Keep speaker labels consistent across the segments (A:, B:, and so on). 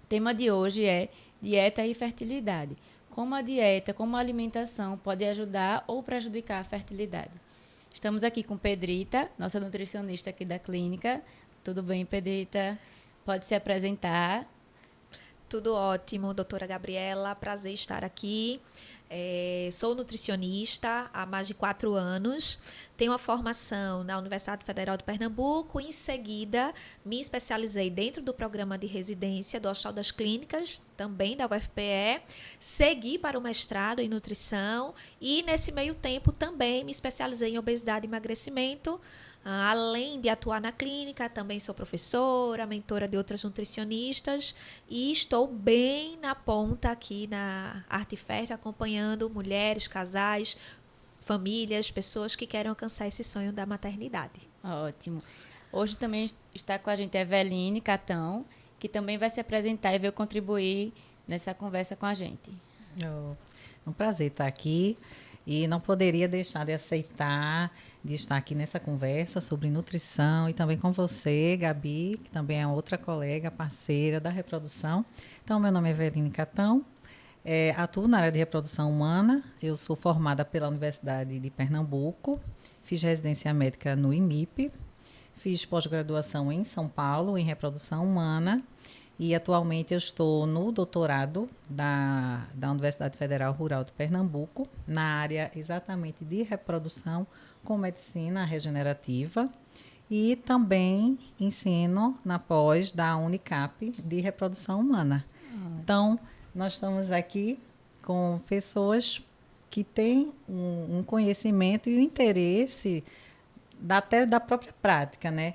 A: tema de hoje é dieta e fertilidade. Como a dieta, como a alimentação pode ajudar ou prejudicar a fertilidade. Estamos aqui com Pedrita, nossa nutricionista aqui da clínica. Tudo bem, Pedrita? Pode se apresentar.
B: Tudo ótimo, doutora Gabriela. Prazer estar aqui. Sou nutricionista há mais de 4 anos. Tenho uma formação na Universidade Federal de Pernambuco. Em seguida, me especializei dentro do programa de residência do Hospital das Clínicas, também da UFPE. Segui para o mestrado em nutrição e, nesse meio tempo, também me especializei em obesidade e emagrecimento. Além de atuar na clínica, também sou professora, mentora de outras nutricionistas e estou bem na ponta aqui na Arte Fértil, acompanhando mulheres, casais, famílias, pessoas que querem alcançar esse sonho da maternidade.
A: Ótimo. Hoje também está com a gente a Eveline Catão, que também vai se apresentar e veio contribuir nessa conversa com a gente.
C: É um prazer estar aqui. E não poderia deixar de estar aqui nessa conversa sobre nutrição e também com você, Gabi, que também é outra colega, parceira da reprodução. Então, meu nome é Eveline Catão, atuo na área de reprodução humana. Eu sou formada pela Universidade de Pernambuco, fiz residência médica no IMIP, fiz pós-graduação em São Paulo, em reprodução humana. E atualmente eu estou no doutorado da Universidade Federal Rural de Pernambuco, na área exatamente de reprodução com medicina regenerativa. E também ensino na pós da Unicap de reprodução humana. Então, nós estamos aqui com pessoas que têm um conhecimento e um interesse até da própria prática, né?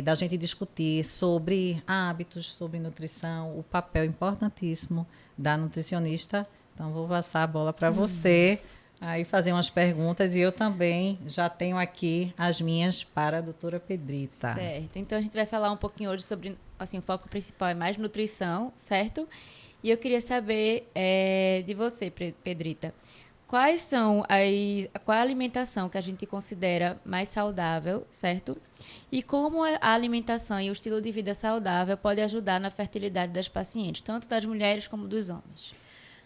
C: Da gente discutir sobre hábitos, sobre nutrição, o papel importantíssimo da nutricionista. Então, vou passar a bola para você, aí fazer umas perguntas, e eu também já tenho aqui as minhas para a doutora Pedrita.
A: Certo. Então, a gente vai falar um pouquinho hoje sobre, assim, o foco principal é mais nutrição, certo? E eu queria saber de você, Pedrita, qual a alimentação que a gente considera mais saudável, certo? E como a alimentação e o estilo de vida saudável pode ajudar na fertilidade das pacientes, tanto das mulheres como dos homens?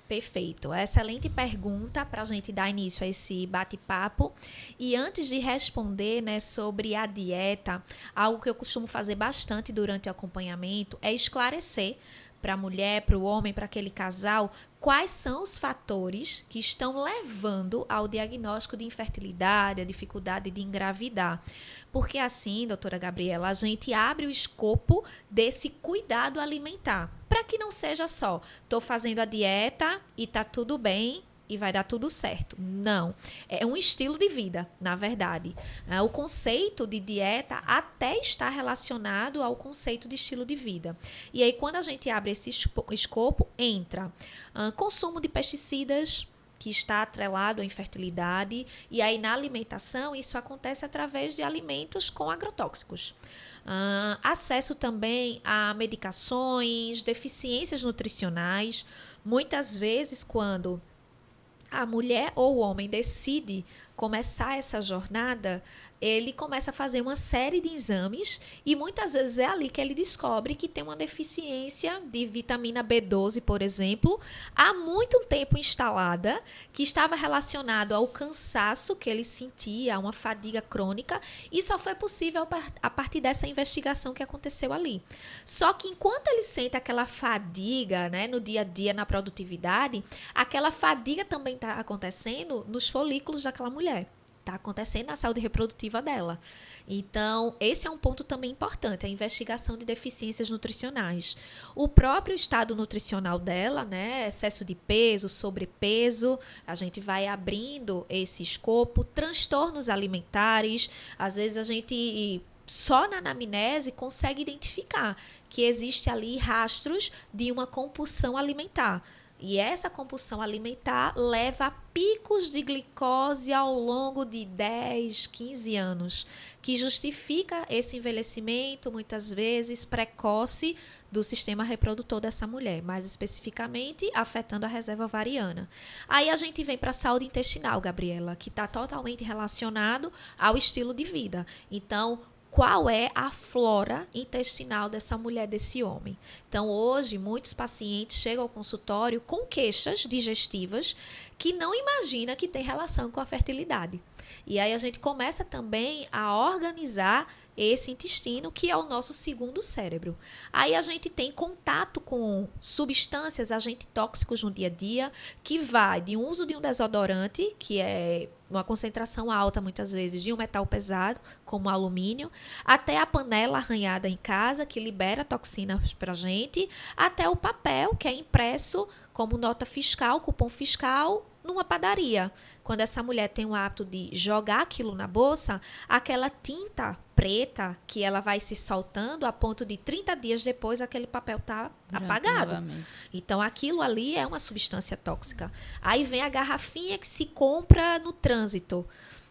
B: Perfeito. Excelente pergunta para a gente dar início a esse bate-papo. E antes de responder, né, sobre a dieta, algo que eu costumo fazer bastante durante o acompanhamento é esclarecer para a mulher, para o homem, para aquele casal, quais são os fatores que estão levando ao diagnóstico de infertilidade, a dificuldade de engravidar. Porque assim, doutora Gabriela, a gente abre o escopo desse cuidado alimentar, para que não seja só, estou fazendo a dieta e está tudo bem, e vai dar tudo certo. Não. É um estilo de vida, na verdade. O conceito de dieta até está relacionado ao conceito de estilo de vida. E aí, quando a gente abre esse escopo, entra consumo de pesticidas, que está atrelado à infertilidade, e aí na alimentação isso acontece através de alimentos com agrotóxicos. Acesso também a medicações, deficiências nutricionais. Muitas vezes, quando a mulher ou o homem decide começar essa jornada, ele começa a fazer uma série de exames e muitas vezes é ali que ele descobre que tem uma deficiência de vitamina B12, por exemplo, há muito tempo instalada, que estava relacionado ao cansaço que ele sentia, a uma fadiga crônica, e só foi possível a partir dessa investigação que aconteceu ali. Só que enquanto ele sente aquela fadiga, né, no dia a dia, na produtividade, aquela fadiga também está acontecendo nos folículos daquela mulher. Está acontecendo na saúde reprodutiva dela. Então, esse é um ponto também importante, a investigação de deficiências nutricionais. O próprio estado nutricional dela, né, excesso de peso, sobrepeso, a gente vai abrindo esse escopo, transtornos alimentares, às vezes a gente só na anamnese consegue identificar que existe ali rastros de uma compulsão alimentar. E essa compulsão alimentar leva a picos de glicose ao longo de 10, 15 anos, que justifica esse envelhecimento, muitas vezes precoce, do sistema reprodutor dessa mulher, mais especificamente afetando a reserva ovariana. Aí a gente vem para a saúde intestinal, Gabriela, que está totalmente relacionado ao estilo de vida. Então, qual é a flora intestinal dessa mulher, desse homem. Então, hoje, muitos pacientes chegam ao consultório com queixas digestivas que não imagina que tem relação com a fertilidade. E aí a gente começa também a organizar esse intestino, que é o nosso segundo cérebro. Aí a gente tem contato com substâncias, agentes tóxicos no dia a dia, que vai de uso de um desodorante, que é uma concentração alta, muitas vezes, de um metal pesado, como o alumínio, até a panela arranhada em casa, que libera toxinas para a gente, até o papel, que é impresso como nota fiscal, cupom fiscal, numa padaria. Quando essa mulher tem o hábito de jogar aquilo na bolsa, aquela tinta preta que ela vai se soltando a ponto de 30 dias depois aquele papel tá apagado.
A: Novamente.
B: Então aquilo ali é uma substância tóxica. Aí vem a garrafinha que se compra no trânsito.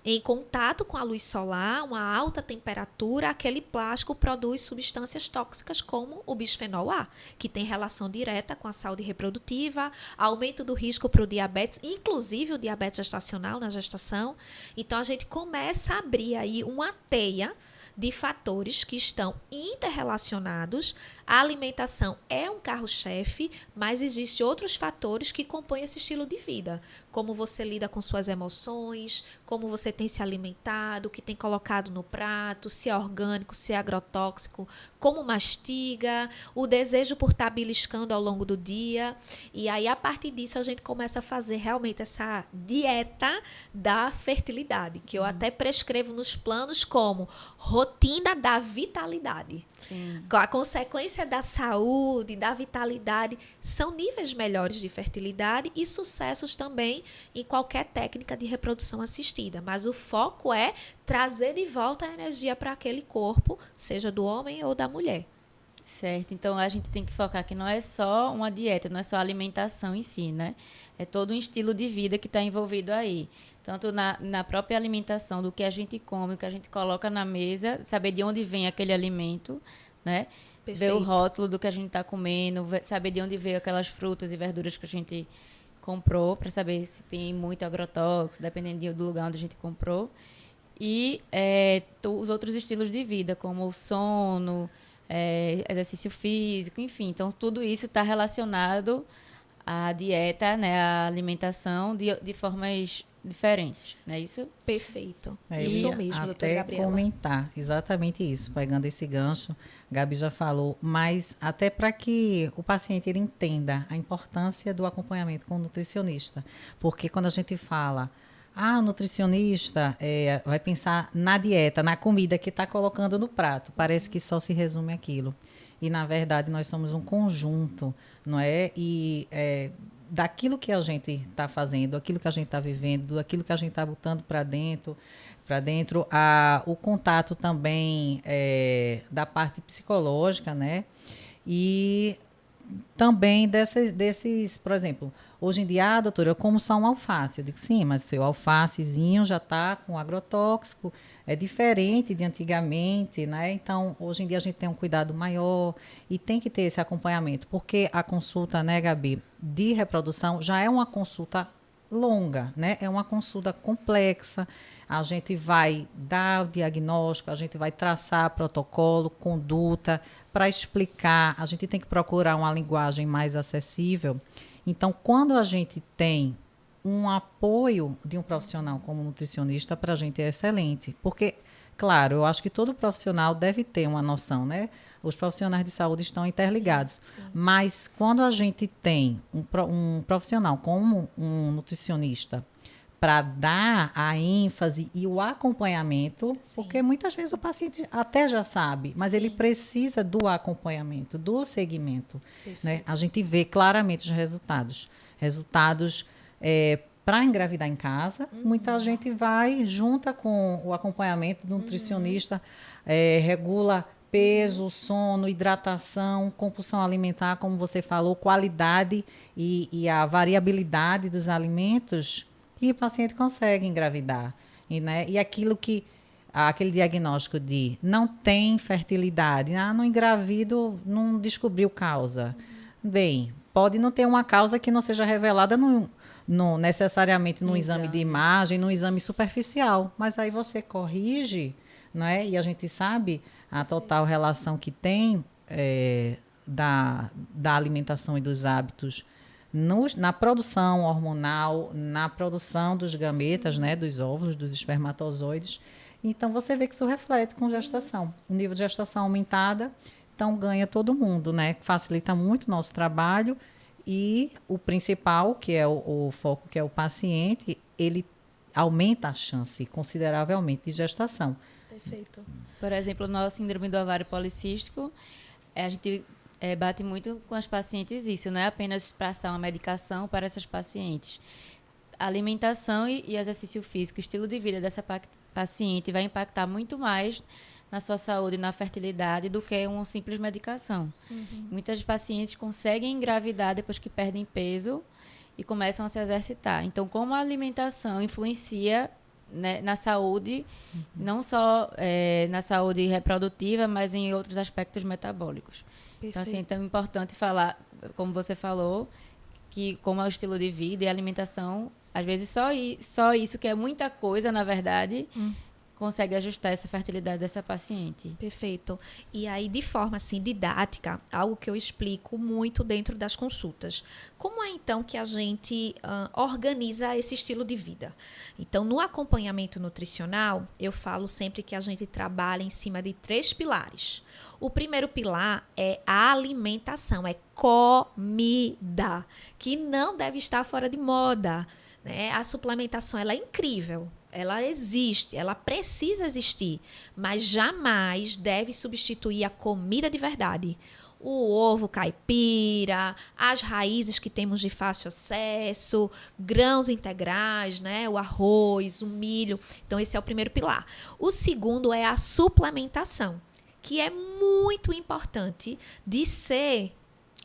B: Em contato com a luz solar, uma alta temperatura, aquele plástico produz substâncias tóxicas como o bisfenol A, que tem relação direta com a saúde reprodutiva, aumento do risco para o diabetes, inclusive o diabetes gestacional na gestação. Então, a gente começa a abrir aí uma teia de fatores que estão interrelacionados. A alimentação é um carro-chefe, mas existem outros fatores que compõem esse estilo de vida. Como você lida com suas emoções, como você tem se alimentado, o que tem colocado no prato, se é orgânico, se é agrotóxico, como mastiga, o desejo por estar beliscando ao longo do dia. E aí, a partir disso, a gente começa a fazer realmente essa dieta da fertilidade, que eu até prescrevo nos planos como rotina da vitalidade.
A: Sim.
B: A consequência da saúde, da vitalidade, são níveis melhores de fertilidade e sucessos também em qualquer técnica de reprodução assistida. Mas o foco é trazer de volta a energia para aquele corpo, seja do homem ou da mulher.
A: Certo, então a gente tem que focar que não é só uma dieta, não é só a alimentação em si, né? É todo um estilo de vida que está envolvido aí. Tanto na própria alimentação, do que a gente come, o que a gente coloca na mesa, saber de onde vem aquele alimento, né?
B: Perfeito.
A: Ver o rótulo do que a gente está comendo, saber de onde veio aquelas frutas e verduras que a gente comprou, para saber se tem muito agrotóxico, dependendo do lugar onde a gente comprou. E os outros estilos de vida, como o sono, exercício físico, enfim. Então, tudo isso está relacionado à dieta, né, à alimentação de formas diferentes, não é isso?
B: Perfeito.
C: Isso
B: mesmo, doutora
C: até
B: Gabriela.
C: comentar exatamente isso, pegando esse gancho, Gabi já falou, mas até para que o paciente ele entenda a importância do acompanhamento com o nutricionista, porque quando a gente fala, o nutricionista vai pensar na dieta, na comida que está colocando no prato, parece que só se resume aquilo. E, na verdade, nós somos um conjunto, não é? E daquilo que a gente está fazendo, aquilo que a gente está vivendo, daquilo que a gente está botando para dentro, o contato também da parte psicológica, né? E também desses, por exemplo, hoje em dia, doutora, eu como só um alface. Eu digo, sim, mas seu alfacezinho já está com agrotóxico, é diferente de antigamente, né? Então, hoje em dia a gente tem um cuidado maior e tem que ter esse acompanhamento, porque a consulta, né, Gabi, de reprodução já é uma consulta longa, né? É uma consulta complexa. A gente vai dar o diagnóstico, a gente vai traçar protocolo, conduta, para explicar. A gente tem que procurar uma linguagem mais acessível. Então, quando a gente tem um apoio de um profissional como nutricionista, para a gente é excelente. Porque, claro, eu acho que todo profissional deve ter uma noção, né? Os profissionais de saúde estão interligados.
B: Sim.
C: Mas quando a gente tem um profissional como um nutricionista para dar a ênfase e o acompanhamento,
B: Sim.
C: porque muitas vezes o paciente até já sabe, mas
B: Sim.
C: ele precisa do acompanhamento, do segmento. Né? A gente vê claramente os resultados. Resultados para engravidar em casa, muita gente vai, junta com o acompanhamento do nutricionista, regula peso, sono, hidratação, compulsão alimentar, como você falou, qualidade e a variabilidade dos alimentos, e o paciente consegue engravidar. E aquele diagnóstico de não tem fertilidade, não engravido, não descobriu causa. Bem, pode não ter uma causa que não seja revelada necessariamente num exame de imagem, num exame superficial, mas aí você corrige, não é? E a gente sabe a total relação que tem da alimentação e dos hábitos na produção hormonal, na produção dos gametas, né, dos óvulos, dos espermatozoides. Então, você vê que isso reflete com gestação. O nível de gestação aumentada, então ganha todo mundo, né? Facilita muito o nosso trabalho e o principal, que é o foco, que é o paciente, ele aumenta a chance consideravelmente de gestação.
B: Perfeito.
A: Por exemplo, no síndrome do ovário policístico, a gente bate muito com as pacientes isso, não é apenas passar uma medicação para essas pacientes. A alimentação e exercício físico, o estilo de vida dessa paciente vai impactar muito mais na sua saúde e na fertilidade do que uma simples medicação. Muitas pacientes conseguem engravidar depois que perdem peso e começam a se exercitar. Então, como a alimentação influencia, né, na saúde, não só na saúde reprodutiva, mas em outros aspectos metabólicos.
B: Perfeito.
A: Então, assim, é tão importante falar, como você falou, que como é o estilo de vida e a alimentação, às vezes só isso, que é muita coisa, na verdade, consegue ajustar essa fertilidade dessa paciente.
B: Perfeito. E aí, de forma assim, didática, algo que eu explico muito dentro das consultas. Como é, então, que a gente organiza esse estilo de vida? Então, no acompanhamento nutricional, eu falo sempre que a gente trabalha em cima de 3 pilares. O primeiro pilar é a alimentação, é comida, que não deve estar fora de moda, né? A suplementação, ela é incrível. Ela existe, ela precisa existir, mas jamais deve substituir a comida de verdade. O ovo caipira, as raízes que temos de fácil acesso, grãos integrais, né? O arroz, o milho. Então, esse é o primeiro pilar. O segundo é a suplementação, que é muito importante de ser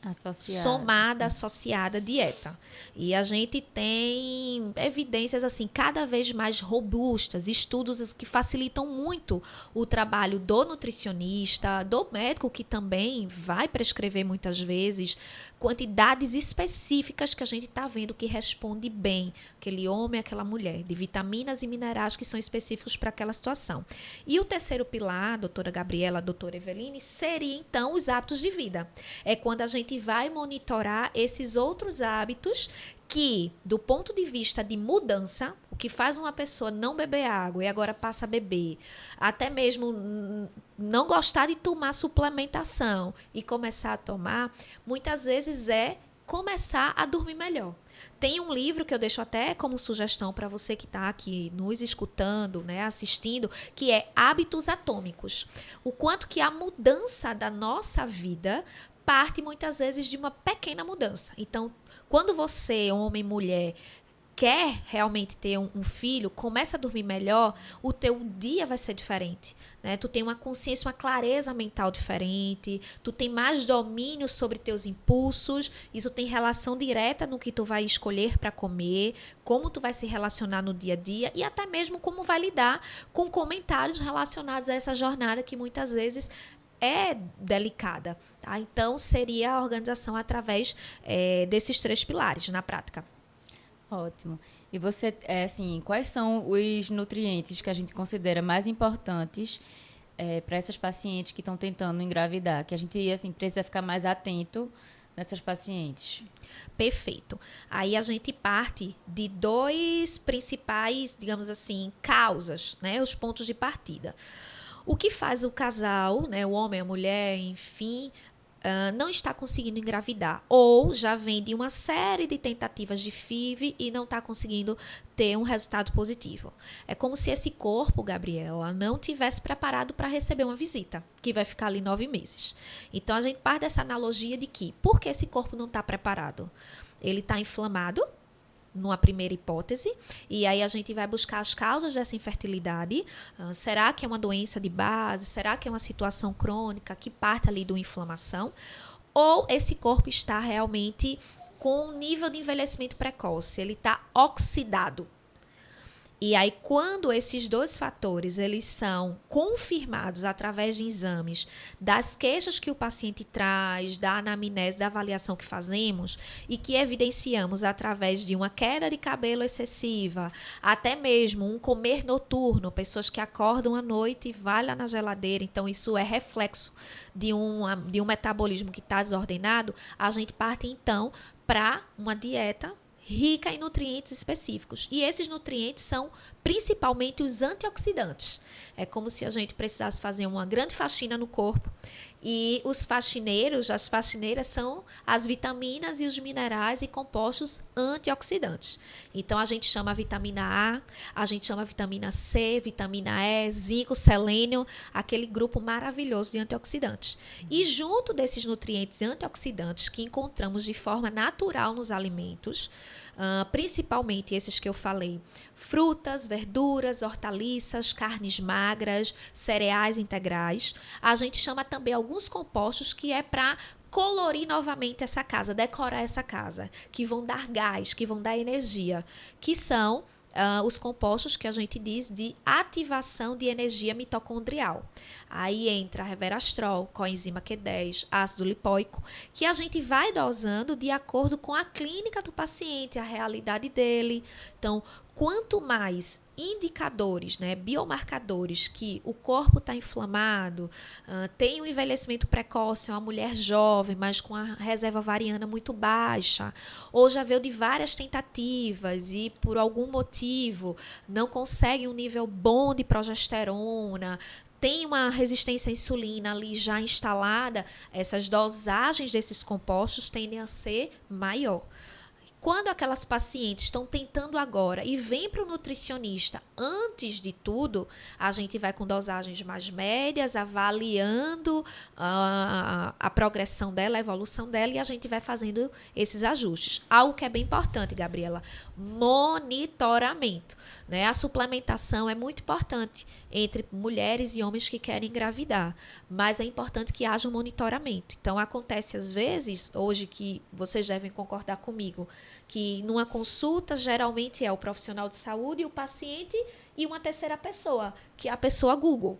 B: associada à dieta. E a gente tem evidências assim cada vez mais robustas, estudos que facilitam muito o trabalho do nutricionista, do médico, que também vai prescrever muitas vezes quantidades específicas que a gente está vendo que responde bem aquele homem, aquela mulher, de vitaminas e minerais que são específicos para aquela situação. E o terceiro pilar, doutora Gabriela, doutora Eveline, seria então os hábitos de vida. É quando a gente vai monitorar esses outros hábitos que, do ponto de vista de mudança, o que faz uma pessoa não beber água e agora passa a beber, até mesmo não gostar de tomar suplementação e começar a tomar, muitas vezes é começar a dormir melhor. Tem um livro que eu deixo até como sugestão para você que está aqui nos escutando, né, assistindo, que é Hábitos Atômicos. O quanto que a mudança da nossa vida parte muitas vezes de uma pequena mudança. Então, quando você, homem, mulher, quer realmente ter um filho, começa a dormir melhor, o teu dia vai ser diferente, né? Tu tem uma consciência, uma clareza mental diferente, tu tem mais domínio sobre teus impulsos, isso tem relação direta no que tu vai escolher para comer, como tu vai se relacionar no dia a dia e até mesmo como vai lidar com comentários relacionados a essa jornada que muitas vezes é delicada, tá? Então, seria a organização através desses 3 pilares na prática.
A: Ótimo. E você, assim, quais são os nutrientes que a gente considera mais importantes para essas pacientes que estão tentando engravidar? Que a gente, assim, precisa ficar mais atento nessas pacientes.
B: Perfeito. Aí a gente parte de 2 principais, digamos assim, causas, né? Os pontos de partida. O que faz o casal, né, o homem, a mulher, enfim, não está conseguindo engravidar ou já vem de uma série de tentativas de FIV e não está conseguindo ter um resultado positivo. É como se esse corpo, Gabriela, não tivesse preparado para receber uma visita, que vai ficar ali 9 meses. Então, a gente parte dessa analogia de que, por que esse corpo não está preparado? Ele está inflamado, numa primeira hipótese, e aí a gente vai buscar as causas dessa infertilidade. Será que é uma doença de base? Será que é uma situação crônica que parte ali de uma inflamação? Ou esse corpo está realmente com um nível de envelhecimento precoce, ele está oxidado. E aí, quando esses dois fatores eles são confirmados através de exames, das queixas que o paciente traz, da anamnese, da avaliação que fazemos e que evidenciamos através de uma queda de cabelo excessiva, até mesmo um comer noturno, pessoas que acordam à noite e vai lá na geladeira, então isso é reflexo de um metabolismo que está desordenado, a gente parte então para uma dieta rica em nutrientes específicos. E esses nutrientes são principalmente os antioxidantes. É como se a gente precisasse fazer uma grande faxina no corpo. E os faxineiros, as faxineiras são as vitaminas e os minerais e compostos antioxidantes. Então, a gente chama a vitamina A gente chama a vitamina C, vitamina E, zinco, selênio, aquele grupo maravilhoso de antioxidantes. E junto desses nutrientes antioxidantes que encontramos de forma natural nos alimentos, principalmente esses que eu falei, frutas, verduras, hortaliças, carnes magras, cereais integrais. A gente chama também alguns compostos que é para colorir novamente essa casa, decorar essa casa, que vão dar gás, que vão dar energia, que são os compostos que a gente diz de ativação de energia mitocondrial. Aí entra resveratrol, coenzima Q10, ácido lipoico, que a gente vai dosando de acordo com a clínica do paciente, a realidade dele. Então, quanto mais indicadores, biomarcadores que o corpo está inflamado, tem um envelhecimento precoce, é uma mulher jovem, mas com a reserva ovariana muito baixa, ou já veio de várias tentativas e por algum motivo não consegue um nível bom de progesterona, tem uma resistência à insulina ali já instalada, essas dosagens desses compostos tendem a ser maior. Quando aquelas pacientes estão tentando agora e vêm para o nutricionista, antes de tudo, a gente vai com dosagens mais médias, avaliando a progressão dela, a evolução dela, e a gente vai fazendo esses ajustes. Algo que é bem importante, Gabriela, monitoramento. A suplementação é muito importante entre mulheres e homens que querem engravidar, mas é importante que haja um monitoramento. Então, acontece às vezes, hoje que vocês devem concordar comigo, que numa consulta geralmente é o profissional de saúde, o paciente e uma terceira pessoa, que é a pessoa Google.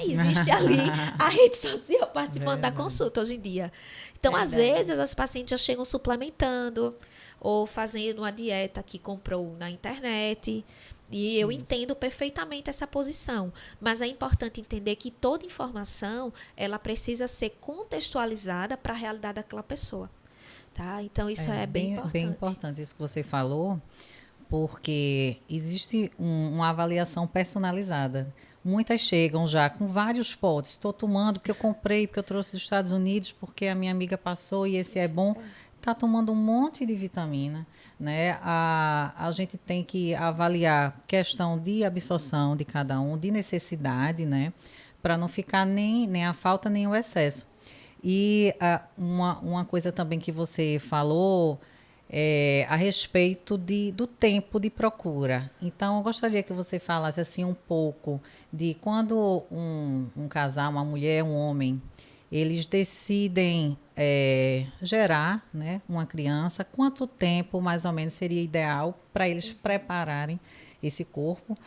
B: Existe ali a rede social participando da consulta hoje em dia. Então, às vezes, as pacientes já chegam suplementando ou fazendo uma dieta que comprou na internet. E eu entendo perfeitamente essa posição, mas é importante entender que toda informação ela precisa ser contextualizada para a realidade daquela pessoa. Tá? Então, isso é bem importante.
C: Bem importante isso que você falou, porque existe uma avaliação personalizada. Muitas chegam já com vários potes. Estou tomando porque eu comprei, porque eu trouxe dos Estados Unidos, porque a minha amiga passou e esse é bom. Está tomando um monte de vitamina, A gente tem que avaliar questão de absorção de cada um, de necessidade, para não ficar nem a falta nem o excesso. E uma coisa também que você falou a respeito do tempo de procura. Então, eu gostaria que você falasse assim um pouco de quando um casal, uma mulher, um homem, eles decidem gerar uma criança, quanto tempo mais ou menos seria ideal para eles prepararem esse corpo,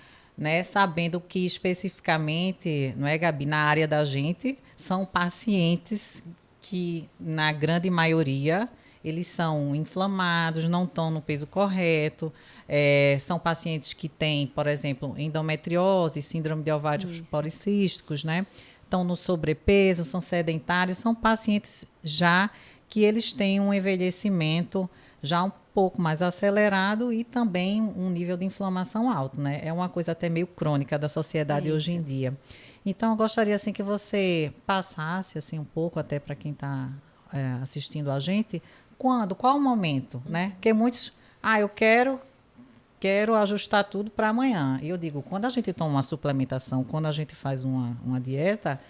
C: sabendo que especificamente, não é, Gabi, na área da gente, são pacientes que, na grande maioria, eles são inflamados, não estão no peso correto, são pacientes que têm, por exemplo, endometriose, síndrome de ovários policísticos, estão no sobrepeso, são sedentários, são pacientes já que eles têm um envelhecimento já um pouco mais acelerado e também um nível de inflamação alto, É uma coisa até meio crônica da sociedade hoje em dia. Então, eu gostaria assim que você passasse assim um pouco até para quem está assistindo a gente, qual o momento, Porque muitos, eu quero ajustar tudo para amanhã. E eu digo, quando a gente toma uma suplementação, quando a gente faz uma dieta,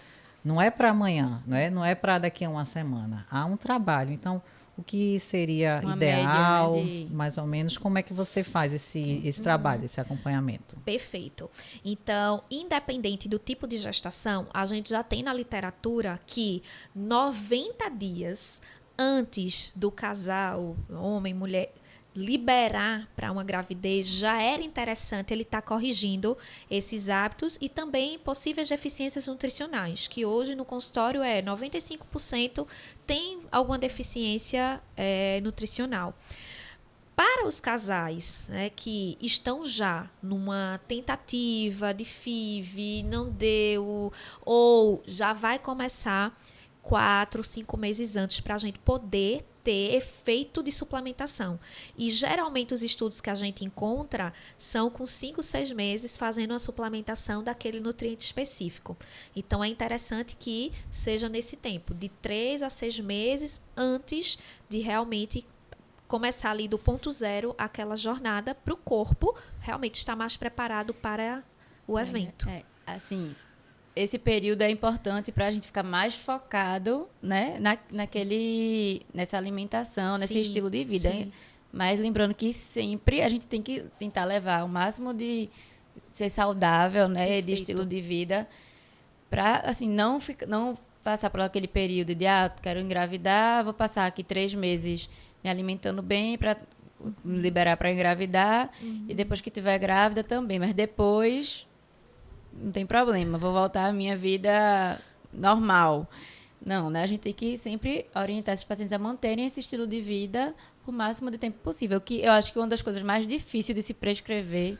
C: não é para amanhã, não é para daqui a uma semana. Há um trabalho. Então, o que seria uma ideal, média, mais ou menos, como é que você faz esse trabalho, esse acompanhamento?
B: Perfeito. Então, independente do tipo de gestação, a gente já tem na literatura que 90 dias antes do casal, homem, mulher, liberar para uma gravidez, já era interessante ele estar corrigindo esses hábitos e também possíveis deficiências nutricionais, que hoje no consultório 95% tem alguma deficiência nutricional. Para os casais, né, que estão já numa tentativa de FIV, não deu, ou já vai começar 4, 5 meses antes para a gente poder ter efeito de suplementação. E geralmente os estudos que a gente encontra são com 5, 6 meses fazendo a suplementação daquele nutriente específico. Então é interessante que seja nesse tempo, de 3 a 6 meses antes de realmente começar ali do ponto zero aquela jornada para o corpo realmente estar mais preparado para o evento.
A: Assim, esse período é importante para a gente ficar mais focado, né, nessa alimentação, nesse estilo de vida. Mas lembrando que sempre a gente tem que tentar levar o máximo de ser saudável, né, perfeito, de estilo de vida, para assim, não passar por aquele período de quero engravidar, vou passar aqui 3 meses me alimentando bem para me liberar para engravidar, e depois que estiver grávida também, mas depois não tem problema, vou voltar à minha vida normal. Não, né? A gente tem que sempre orientar esses pacientes a manterem esse estilo de vida o máximo de tempo possível, que eu acho que uma das coisas mais difíceis de se prescrever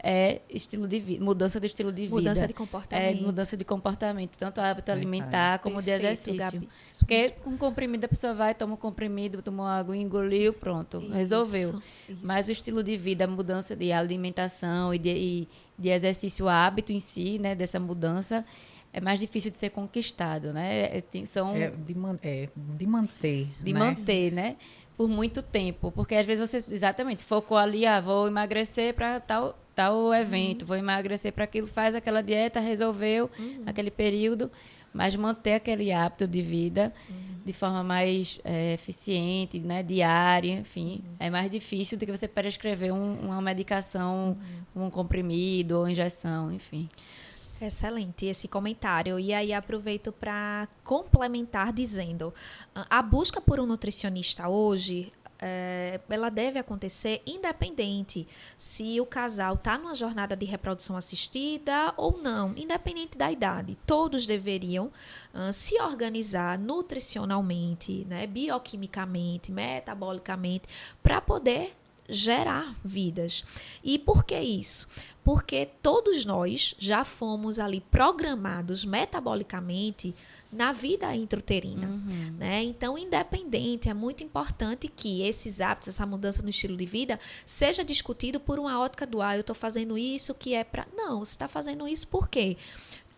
A: é estilo de vida, mudança de estilo de vida.
B: Mudança de comportamento.
A: Mudança de comportamento, tanto hábito alimentar como de exercício.
B: Gabi.
A: Porque com comprimido a pessoa vai, toma um comprimido, tomou água, engoliu, pronto, resolveu.
B: Isso.
A: Mas o estilo de vida, a mudança de alimentação e de exercício, o hábito em si, né, dessa mudança, é mais difícil de ser conquistado, né?
C: De manter.
A: De manter, né? Por muito tempo. Porque às vezes você, exatamente, focou ali, vou emagrecer para tal evento, vou emagrecer para aquilo, faz aquela dieta, resolveu aquele período, mas manter aquele hábito de vida de forma mais eficiente, né, diária, enfim, é mais difícil do que você prescrever uma medicação, um comprimido ou injeção, enfim.
B: Excelente esse comentário. E aí aproveito para complementar dizendo, a busca por um nutricionista hoje, ela deve acontecer independente se o casal está numa jornada de reprodução assistida ou não, independente da idade. Todos deveriam se organizar nutricionalmente, né, bioquimicamente, metabolicamente, para poder gerar vidas. E por que isso? Porque todos nós já fomos ali programados metabolicamente na vida intrauterina, né? Então, independente, é muito importante que esses hábitos, essa mudança no estilo de vida, seja discutido por uma ótica do eu estou fazendo isso que é para... Não, você está fazendo isso por quê?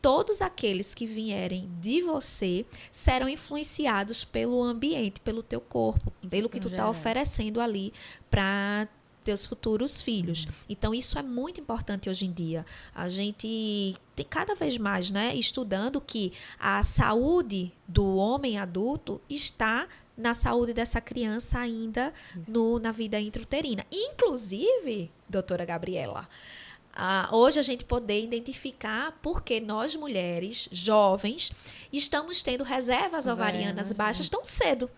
B: Todos aqueles que vierem de você serão influenciados pelo ambiente, pelo teu corpo, pelo que tu está oferecendo ali para teus futuros filhos. Então, isso é muito importante hoje em dia. A gente tem cada vez mais, né, estudando que a saúde do homem adulto está na saúde dessa criança ainda na vida intrauterina. Inclusive, doutora Gabriela, hoje a gente poder identificar porque nós mulheres jovens estamos tendo reservas ovarianas baixas tão cedo.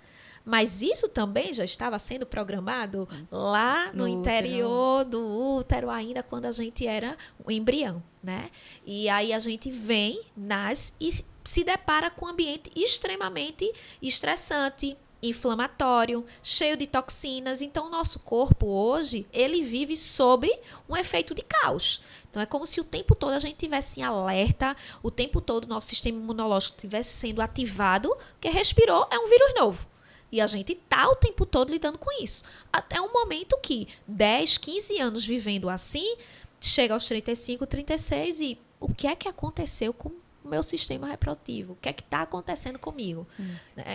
B: Mas isso também já estava sendo programado lá no interior do útero, ainda quando a gente era um embrião, né? E aí a gente vem, nasce e se depara com um ambiente extremamente estressante, inflamatório, cheio de toxinas. Então, o nosso corpo hoje, ele vive sob um efeito de caos. Então, é como se o tempo todo a gente estivesse em alerta, o tempo todo o nosso sistema imunológico estivesse sendo ativado, porque respirou, é um vírus novo. E a gente está o tempo todo lidando com isso. Até um momento que 10, 15 anos vivendo assim, chega aos 35, 36 e o que é que aconteceu com o meu sistema reprodutivo? O que é que está acontecendo comigo?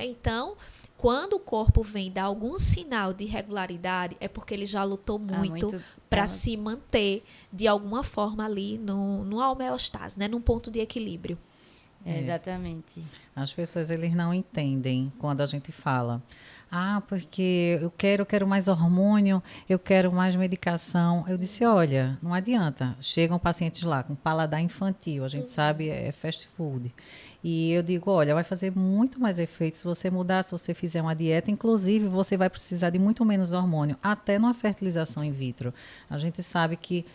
B: Então, quando o corpo vem dar algum sinal de irregularidade, é porque ele já lutou muito para se manter de alguma forma ali no homeostase, né? Num ponto de equilíbrio.
A: Exatamente.
C: As pessoas, eles não entendem quando a gente fala. Ah, porque eu quero mais hormônio, eu quero mais medicação. Eu disse, olha, não adianta. Chegam pacientes lá com paladar infantil, a gente sabe, é fast food. E eu digo, olha, vai fazer muito mais efeito se você mudar, se você fizer uma dieta. Inclusive, você vai precisar de muito menos hormônio, até numa fertilização in vitro. A gente sabe que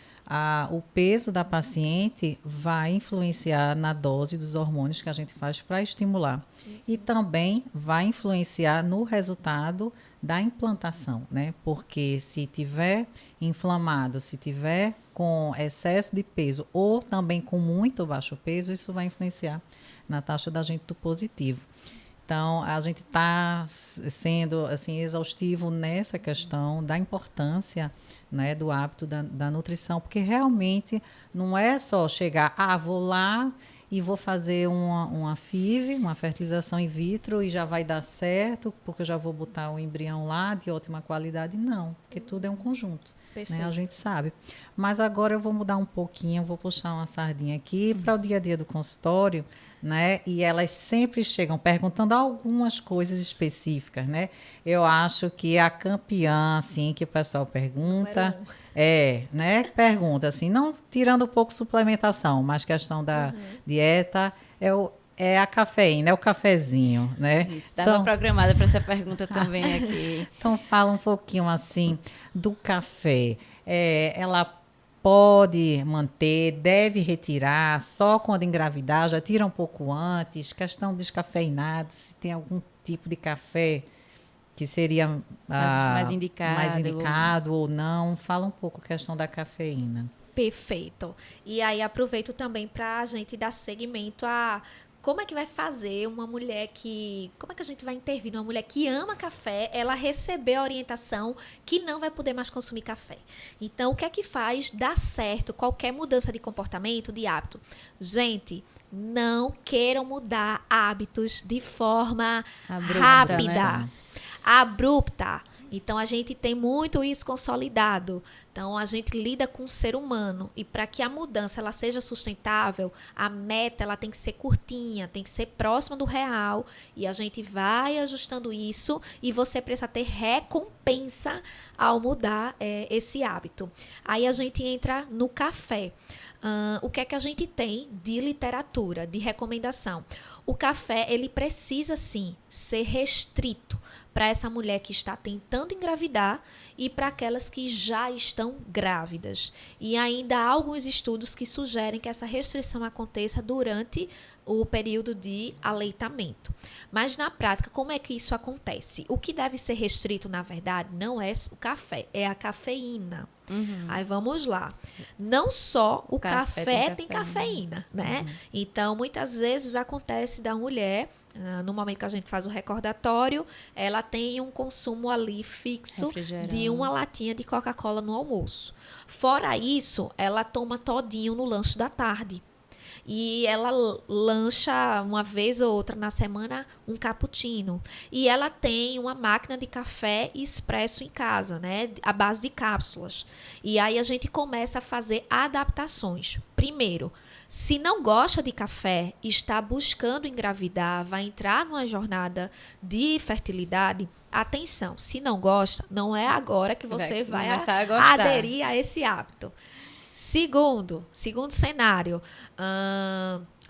C: o peso da paciente vai influenciar na dose dos hormônios que a gente faz para estimular. E também vai influenciar no resultado da implantação, né? Porque se tiver inflamado, se tiver com excesso de peso ou também com muito baixo peso, isso vai influenciar na taxa da gente do positivo. Então, a gente está sendo assim, exaustivo nessa questão da importância, né, do hábito da nutrição, porque realmente não é só chegar, vou lá e vou fazer uma FIV, uma fertilização in vitro, e já vai dar certo, porque eu já vou botar o embrião lá de ótima qualidade. Não, porque tudo é um conjunto. Né, a gente sabe. Mas agora eu vou mudar um pouquinho, vou puxar uma sardinha aqui para o dia a dia do consultório, né? E elas sempre chegam perguntando algumas coisas específicas, né? Eu acho que a campeã, assim, que o pessoal pergunta, né? Pergunta assim, não tirando um pouco suplementação, mas questão da dieta, é a cafeína, é o cafezinho, né?
A: Isso, estava programada para essa pergunta também aqui.
C: Então, fala um pouquinho, assim, do café. Ela pode manter, deve retirar, só quando engravidar, já tira um pouco antes. Questão descafeinado, se tem algum tipo de café que seria
A: mais
C: indicado ou não. Fala um pouco a questão da cafeína.
B: Perfeito. E aí aproveito também para a gente dar seguimento a como é que vai fazer uma mulher como é que a gente vai intervir numa mulher que ama café, ela receber a orientação que não vai poder mais consumir café. Então, o que é que faz dar certo qualquer mudança de comportamento, de hábito? Gente, não queiram mudar hábitos de forma rápida,
A: né?
B: abrupta. Então, a gente tem muito isso consolidado. Então, a gente lida com o ser humano. E para que a mudança ela seja sustentável, a meta ela tem que ser curtinha, tem que ser próxima do real. E a gente vai ajustando isso e você precisa ter recompensa ao mudar esse hábito. Aí a gente entra no café. O que é que a gente tem de literatura, de recomendação? O café, ele precisa, sim, ser restrito para essa mulher que está tentando engravidar e para aquelas que já estão grávidas. E ainda há alguns estudos que sugerem que essa restrição aconteça durante o período de aleitamento. Mas, na prática, como é que isso acontece? O que deve ser restrito, na verdade, não é o café, é a cafeína. Aí vamos lá. Não só o café tem cafeína, né? Então, muitas vezes acontece da mulher, no momento que a gente faz o recordatório, ela tem um consumo ali fixo de uma latinha de Coca-Cola no almoço. Fora isso, ela toma todinho no lanche da tarde. E ela lancha uma vez ou outra na semana um cappuccino. E ela tem uma máquina de café expresso em casa, né? À base de cápsulas. E aí a gente começa a fazer adaptações. Primeiro, se não gosta de café, está buscando engravidar, vai entrar numa jornada de fertilidade, atenção, se não gosta, não é agora que você vai aderir a esse hábito. Segundo cenário,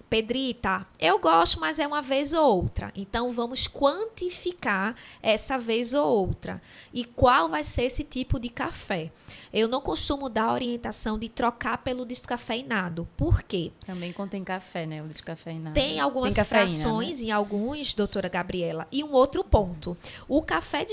B: Pedrita, eu gosto, mas é uma vez ou outra. Então, vamos quantificar essa vez ou outra. E qual vai ser esse tipo de café? Eu não costumo dar a orientação de trocar pelo descafeinado. Por quê?
A: Também contém café, né? O descafeinado.
B: Tem algumas frações, né? Em alguns, doutora Gabriela. E um outro ponto. O café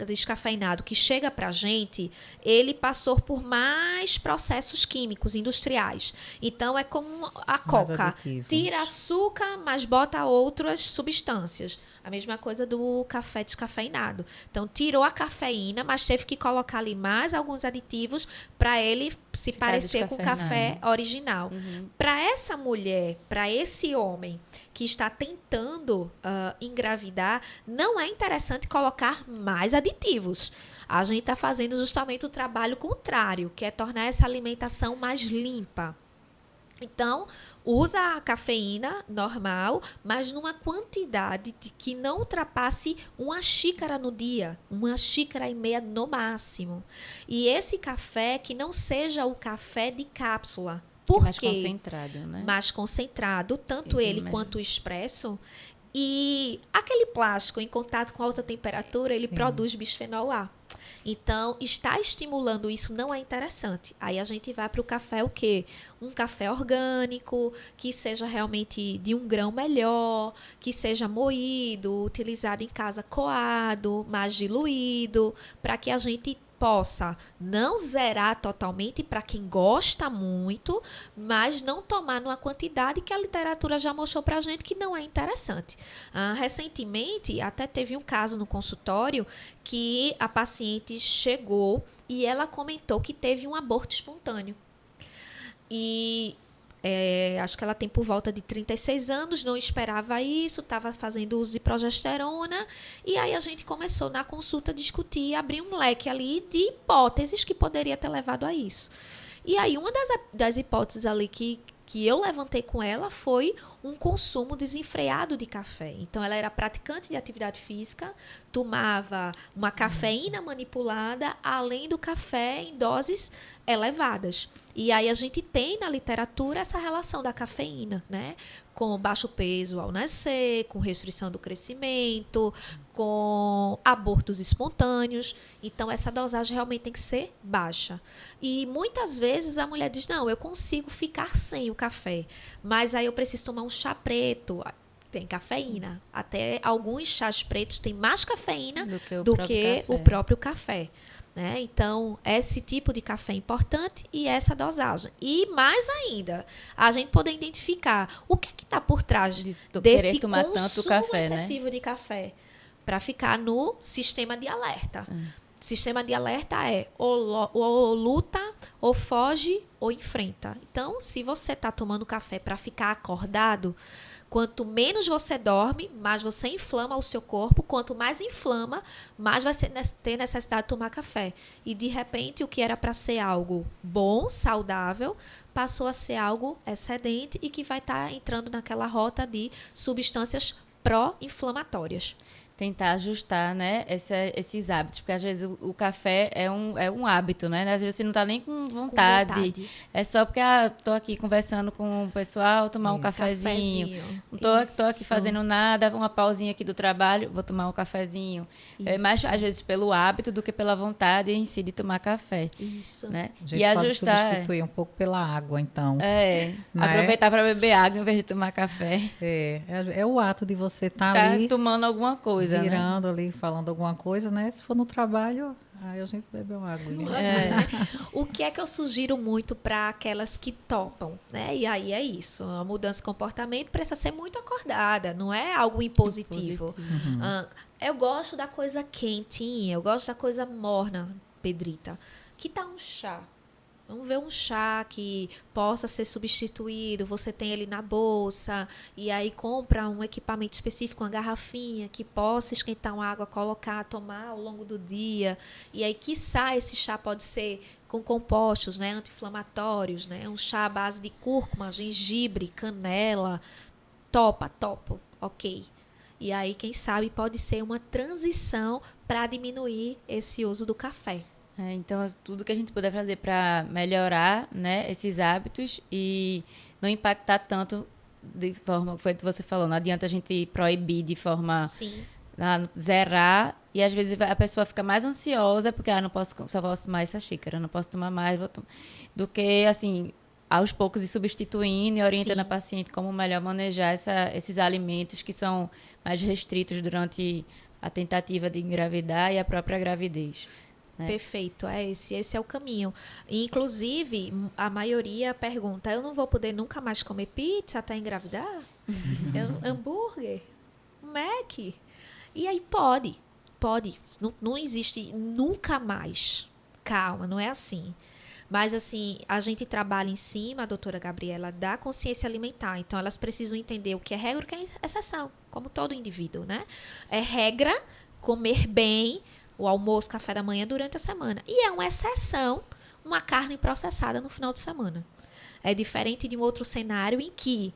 B: descafeinado que chega pra gente, ele passou por mais processos químicos, industriais. Então, é como a Coca. Tira açúcar, mas bota outras substâncias. A mesma coisa do café descafeinado. Então, tirou a cafeína, mas teve que colocar ali mais alguns aditivos para ele se parecer com o café original. Para essa mulher, para esse homem que está tentando engravidar, não é interessante colocar mais aditivos. A gente está fazendo justamente o trabalho contrário, que é tornar essa alimentação mais limpa. Então, usa a cafeína normal, mas numa quantidade de que não ultrapasse 1 xícara no dia, 1,5 xícaras no máximo. E esse café que não seja o café de cápsula. Por
A: mais
B: quê?
A: concentrado, né?
B: Mais concentrado, tanto ele quanto o expresso. E aquele plástico em contato com alta temperatura, ele produz bisfenol A. Então, estar estimulando isso não é interessante. Aí a gente vai para o café o quê? Um café orgânico, que seja realmente de um grão melhor, que seja moído, utilizado em casa coado, mais diluído, para que a gente possa não zerar totalmente para quem gosta muito, mas não tomar numa quantidade que a literatura já mostrou para a gente que não é interessante. Recentemente, até teve um caso no consultório que a paciente chegou e ela comentou que teve um aborto espontâneo. E acho que ela tem por volta de 36 anos, não esperava isso, estava fazendo uso de progesterona, e aí a gente começou na consulta a discutir, abrir um leque ali de hipóteses que poderia ter levado a isso. E aí uma das hipóteses ali que eu levantei com ela foi um consumo desenfreado de café. Então, ela era praticante de atividade física, tomava uma cafeína manipulada, além do café em doses elevadas. E aí a gente tem na literatura essa relação da cafeína, né? Com baixo peso ao nascer, com restrição do crescimento, com abortos espontâneos. Então, essa dosagem realmente tem que ser baixa. E muitas vezes a mulher diz, não, eu consigo ficar sem o café, mas aí eu preciso tomar um chá preto. Tem cafeína. Até alguns chás pretos têm mais cafeína do que o próprio café. Né? Então, esse tipo de café é importante e essa dosagem. E mais ainda, a gente poder identificar o que está por trás desse consumo café, excessivo, né? De café, para ficar no sistema de alerta. Sistema de alerta é ou luta, ou foge, ou enfrenta. Então, se você está tomando café para ficar acordado, quanto menos você dorme, mais você inflama o seu corpo. Quanto mais inflama, mais vai ter necessidade de tomar café. E, de repente, o que era para ser algo bom, saudável, passou a ser algo excedente e que vai estar entrando naquela rota de substâncias pró-inflamatórias.
A: Tentar ajustar, né, esses hábitos, porque às vezes o café é um hábito, né? Às vezes você não está nem com vontade. É só porque estou aqui conversando com o pessoal, tomar um cafezinho. Não estou aqui fazendo nada, uma pausinha aqui do trabalho, vou tomar um cafezinho. É mais, às vezes, pelo hábito do que pela vontade em si de tomar café.
C: Isso.
A: Né?
C: A gente pode substituir um pouco pela água, então.
A: Aproveitar para beber água em vez de tomar café.
C: É o ato de você estar ali
A: tomando alguma coisa.
C: Virando, né? Ali, falando alguma coisa, né? Se for no trabalho, aí a gente bebe uma água.
B: O que é que eu sugiro muito para aquelas que topam, né? E aí é isso. A mudança de comportamento precisa ser muito acordada, não é algo impositivo. Eu gosto da coisa quentinha, eu gosto da coisa morna, Pedrita. Que tal um chá? Vamos ver um chá que possa ser substituído, você tem ele na bolsa, e aí compra um equipamento específico, uma garrafinha, que possa esquentar uma água, colocar, tomar ao longo do dia. E aí, quiçá, esse chá pode ser com compostos, né, anti-inflamatórios, né, um chá à base de cúrcuma, gengibre, canela. Topo, ok. E aí, quem sabe, pode ser uma transição para diminuir esse uso do café.
A: Então, tudo que a gente puder fazer para melhorar, né, esses hábitos e não impactar tanto de forma, foi o que você falou, não adianta a gente proibir de forma zerar, e às vezes a pessoa fica mais ansiosa porque não posso, só posso tomar essa xícara, não posso tomar mais, do que assim, aos poucos ir substituindo e orientando a paciente como melhor manejar esses alimentos que são mais restritos durante a tentativa de engravidar e a própria gravidez.
B: Perfeito, esse é o caminho. Inclusive, a maioria pergunta, eu não vou poder nunca mais comer pizza até engravidar? Hambúrguer? Mac? E aí pode. Não existe nunca mais. Calma, não é assim. Mas, assim, a gente trabalha em cima, a doutora Gabriela, da consciência alimentar. Então, elas precisam entender o que é regra e o que é exceção, como todo indivíduo, né? É regra comer bem, o almoço, café da manhã durante a semana. E é uma exceção, uma carne processada no final de semana. É diferente de um outro cenário em que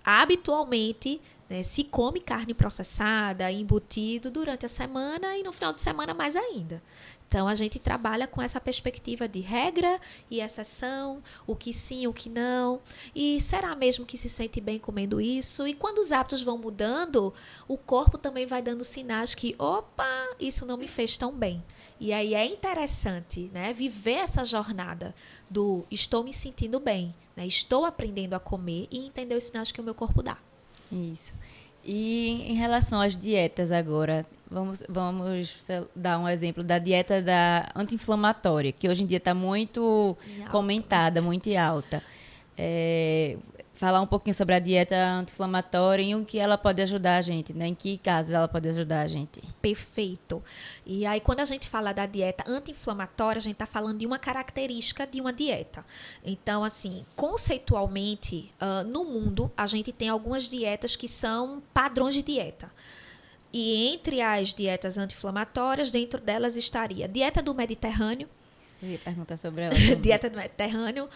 B: habitualmente, né, se come carne processada, embutido durante a semana e no final de semana mais ainda. Então, a gente trabalha com essa perspectiva de regra e exceção, o que sim, o que não. E será mesmo que se sente bem comendo isso? E quando os hábitos vão mudando, o corpo também vai dando sinais que, opa, isso não me fez tão bem. E aí é interessante, né, viver essa jornada do estou me sentindo bem, né, estou aprendendo a comer e entender os sinais que o meu corpo dá.
A: Isso. E em relação às dietas agora, vamos dar um exemplo da dieta da anti-inflamatória, que hoje em dia está muito comentada, muito alta. Falar um pouquinho sobre a dieta anti-inflamatória e o que ela pode ajudar a gente, né? Em que casos ela pode ajudar a gente.
B: Perfeito. E aí, quando a gente fala da dieta anti-inflamatória, a gente está falando de uma característica de uma dieta. Então, assim, conceitualmente, no mundo, a gente tem algumas dietas que são padrões de dieta. E entre as dietas anti-inflamatórias, dentro delas estaria a dieta do Mediterrâneo.
A: Eu ia perguntar sobre ela.
B: Dieta do Mediterrâneo.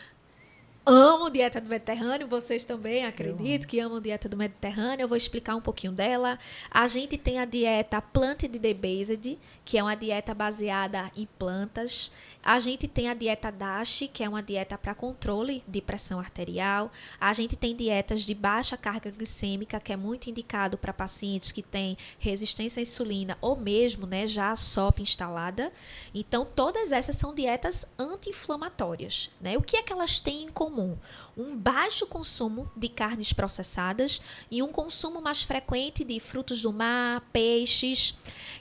B: Amo dieta do Mediterrâneo, vocês também, acredito que amam dieta do Mediterrâneo. Eu vou explicar um pouquinho dela. A gente tem a dieta Plant-Based, que é uma dieta baseada em plantas. A gente tem a dieta DASH, que é uma dieta para controle de pressão arterial. A gente tem dietas de baixa carga glicêmica, que é muito indicado para pacientes que têm resistência à insulina ou mesmo, né, já a SOP instalada. Então, todas essas são dietas anti-inflamatórias, né? O que é que elas têm em comum? Um baixo consumo de carnes processadas e um consumo mais frequente de frutos do mar, peixes,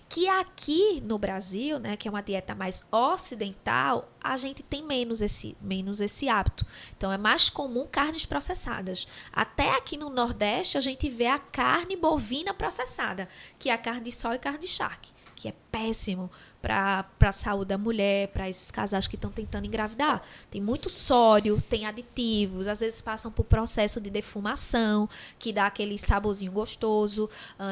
B: que aqui no Brasil, né, que é uma dieta mais ocidental, a gente tem menos esse hábito. Então, é mais comum carnes processadas. Até aqui no Nordeste, a gente vê a carne bovina processada, que é a carne de sol e carne de charque, que é péssimo para a saúde da mulher, para esses casais que estão tentando engravidar. Tem muito sódio, tem aditivos, às vezes passam por processo de defumação, que dá aquele saborzinho gostoso.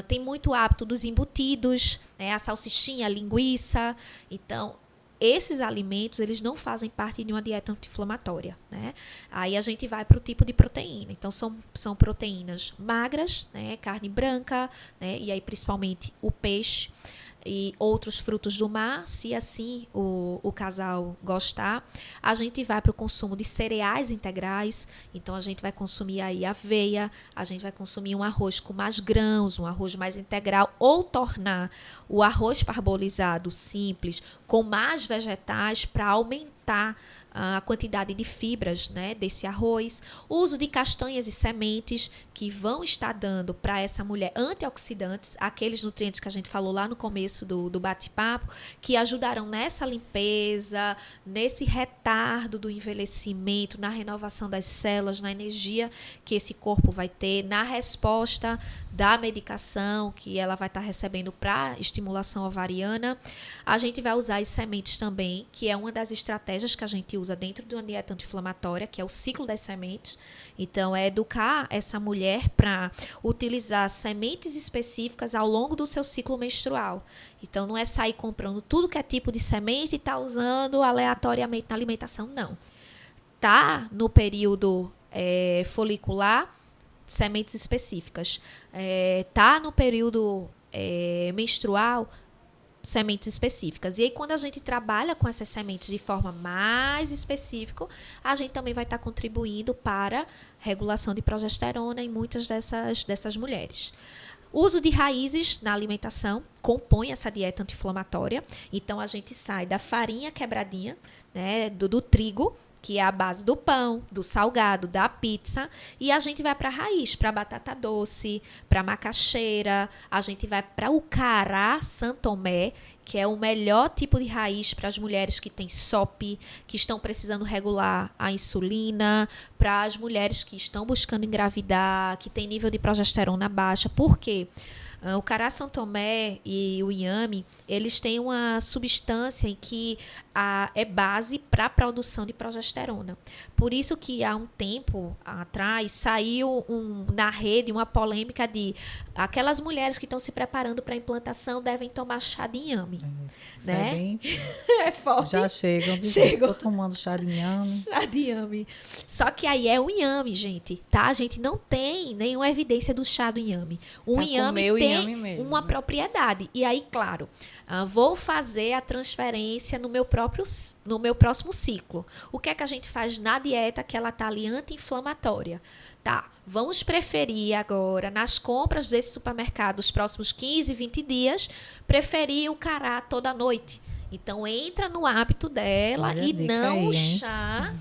B: Tem muito hábito dos embutidos, né, a salsichinha, a linguiça. Então, esses alimentos, eles não fazem parte de uma dieta anti-inflamatória, né? Aí a gente vai para o tipo de proteína. Então, são proteínas magras, né, carne branca, né, e aí principalmente o peixe e outros frutos do mar, se assim o casal gostar. A gente vai para o consumo de cereais integrais, então a gente vai consumir aí aveia, a gente vai consumir um arroz com mais grãos, um arroz mais integral, ou tornar o arroz parbolizado simples com mais vegetais para aumentar a quantidade de fibras, né, desse arroz. O uso de castanhas e sementes que vão estar dando para essa mulher antioxidantes, aqueles nutrientes que a gente falou lá no começo do bate-papo, que ajudarão nessa limpeza, nesse retardo do envelhecimento, na renovação das células, na energia que esse corpo vai ter, na resposta da medicação que ela vai estar recebendo para estimulação ovariana. A gente vai usar as sementes também, que é uma das estratégias que a gente usa dentro de uma dieta anti-inflamatória, que é o ciclo das sementes. Então, é educar essa mulher para utilizar sementes específicas ao longo do seu ciclo menstrual. Então, não é sair comprando tudo que é tipo de semente e estar usando aleatoriamente na alimentação, não. Tá no período folicular, sementes específicas. Tá no período menstrual, sementes específicas. E aí, quando a gente trabalha com essas sementes de forma mais específica, a gente também vai estar contribuindo para regulação de progesterona em muitas dessas mulheres. O uso de raízes na alimentação compõe essa dieta anti-inflamatória. Então, a gente sai da farinha quebradinha, né, do trigo, que é a base do pão, do salgado, da pizza, e a gente vai para a raiz, para a batata doce, para a macaxeira, a gente vai para o cará Santomé, que é o melhor tipo de raiz para as mulheres que têm SOP, que estão precisando regular a insulina, para as mulheres que estão buscando engravidar, que têm nível de progesterona baixa. Por quê? O cará São Tomé e o inhame, eles têm uma substância em que é base para a produção de progesterona. Por isso que há um tempo atrás saiu na rede uma polêmica de aquelas mulheres que estão se preparando para a implantação devem tomar chá de inhame. Né?
C: É bem...
B: É forte.
C: Já chegam dizendo, estou tomando chá de inhame.
B: Chá de inhame. Só que aí é o inhame, gente, tá? A gente não tem nenhuma evidência do chá do inhame. O inhame tem uma propriedade. E aí, claro, vou fazer a transferência no meu próximo ciclo. O que é que a gente faz na dieta que ela tá ali anti-inflamatória? Tá, vamos preferir agora, nas compras desse supermercado, os próximos 15, 20 dias, preferir o cará toda noite. Então, entra no hábito dela. Olha, e não o chá.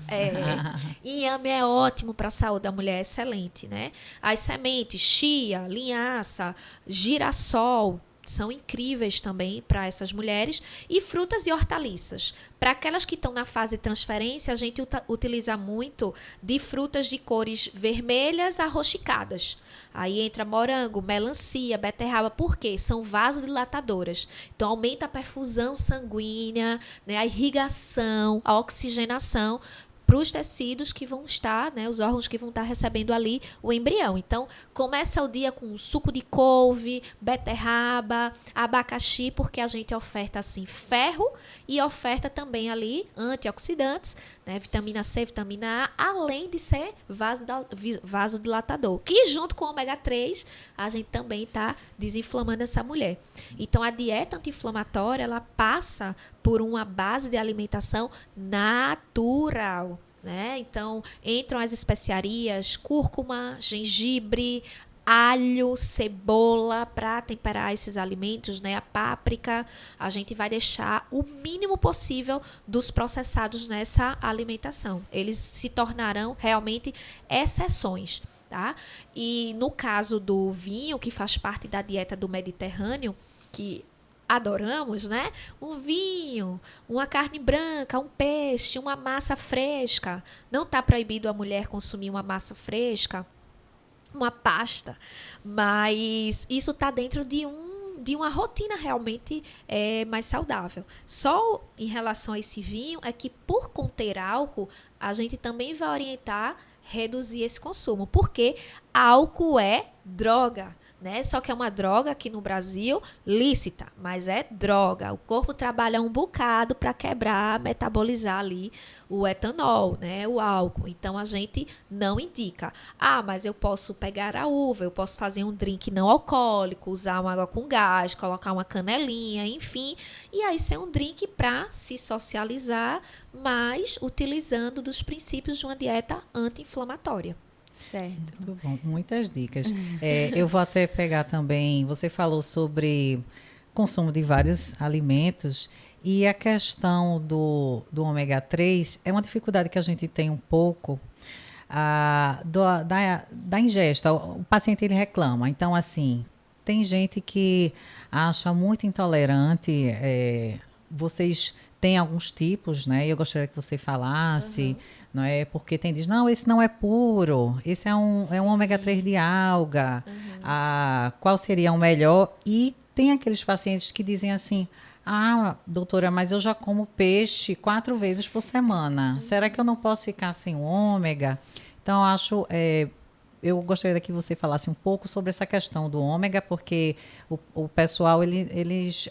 B: Inhame é ótimo para a saúde da mulher, é excelente, né? As sementes, chia, linhaça, girassol, são incríveis também para essas mulheres. E frutas e hortaliças. Para aquelas que estão na fase de transferência, a gente utiliza muito de frutas de cores vermelhas arroxicadas. Aí entra morango, melancia, beterraba. Por quê? São vasodilatadoras. Então, aumenta a perfusão sanguínea, né, a irrigação, a oxigenação para os tecidos que vão estar, né, os órgãos que vão estar recebendo ali o embrião. Então, começa o dia com suco de couve, beterraba, abacaxi, porque a gente oferta, assim, ferro e oferta também ali antioxidantes, né, vitamina C, vitamina A, além de ser vasodilatador, que junto com o ômega 3, a gente também está desinflamando essa mulher. Então, a dieta anti-inflamatória, ela passa por uma base de alimentação natural, né? Então, entram as especiarias, cúrcuma, gengibre, alho, cebola para temperar esses alimentos, né? A páprica, a gente vai deixar o mínimo possível dos processados nessa alimentação. Eles se tornarão realmente exceções, tá? E no caso do vinho, que faz parte da dieta do Mediterrâneo, que adoramos, né? Um vinho, uma carne branca, um peixe, uma massa fresca. Não está proibido a mulher consumir uma massa fresca, uma pasta, mas isso está dentro de uma rotina realmente mais saudável. Só em relação a esse vinho é que, por conter álcool, a gente também vai orientar reduzir esse consumo, porque álcool é droga. Né? Só que é uma droga aqui no Brasil lícita, mas é droga. O corpo trabalha um bocado para quebrar, metabolizar ali o etanol, né? O álcool. Então, a gente não indica. Mas eu posso pegar a uva, eu posso fazer um drink não alcoólico, usar uma água com gás, colocar uma canelinha, enfim. E aí ser um drink para se socializar, mas utilizando dos princípios de uma dieta anti-inflamatória.
A: Certo.
C: Muito bom, muitas dicas. Eu vou até pegar também, você falou sobre consumo de vários alimentos e a questão do ômega 3 é uma dificuldade que a gente tem um pouco da ingesta. O paciente ele reclama. Então, assim, tem gente que acha muito intolerante. Vocês têm alguns tipos, né? Eu gostaria que você falasse, não é? Porque diz, não, esse não é puro, esse é um ômega 3 de alga. Qual seria o melhor? E tem aqueles pacientes que dizem assim, doutora, mas eu já como peixe 4 vezes por semana. Será que eu não posso ficar sem o ômega? Então, eu gostaria que você falasse um pouco sobre essa questão do ômega, porque o pessoal,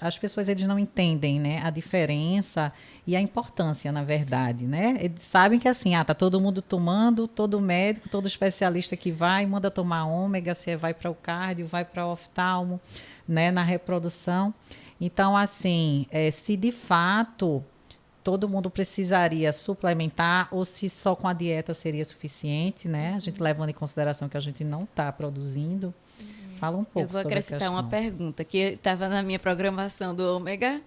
C: as pessoas eles não entendem, né, a diferença e a importância, na verdade, né? Eles sabem que assim, tá todo mundo tomando, todo médico, todo especialista que manda tomar ômega, se vai para o cardio, vai para o oftalmo, né, na reprodução. Então, assim, se de fato todo mundo precisaria suplementar ou se só com a dieta seria suficiente, né? A gente levando em consideração que a gente não está produzindo. Fala um pouco sobre a questão. Eu vou acrescentar
A: uma pergunta que estava na minha programação do ômega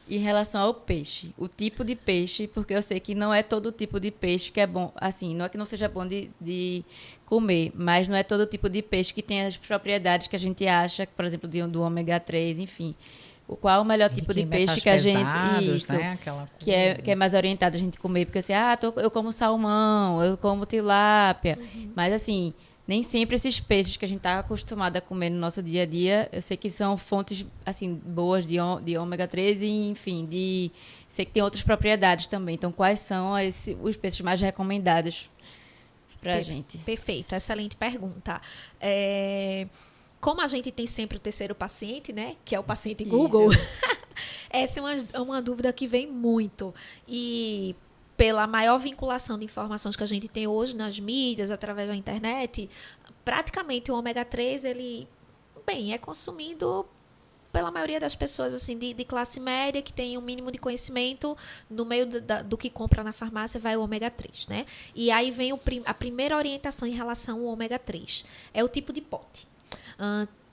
A: em relação ao peixe. O tipo de peixe, porque eu sei que não é todo tipo de peixe que é bom, assim, não é que não seja bom de comer, mas não é todo tipo de peixe que tem as propriedades que a gente acha, por exemplo, do ômega 3, enfim. Qual é o melhor tipo de peixe que a gente... Isso, né? Que é mais orientado a gente comer. Porque assim, eu como salmão, eu como tilápia. Mas assim, nem sempre esses peixes que a gente está acostumado a comer no nosso dia a dia, eu sei que são fontes, assim, boas de ômega 3 e, enfim, sei que tem outras propriedades também. Então, quais são os peixes mais recomendados pra gente?
B: Perfeito, excelente pergunta. Como a gente tem sempre o terceiro paciente, né? Que é o paciente Google. Essa é uma dúvida que vem muito. E pela maior vinculação de informações que a gente tem hoje nas mídias, através da internet, praticamente o ômega 3, ele, bem, é consumido pela maioria das pessoas assim de classe média, que tem um mínimo de conhecimento. No meio do que compra na farmácia vai o ômega 3, né? E aí vem a primeira orientação em relação ao ômega 3. É o tipo de pote.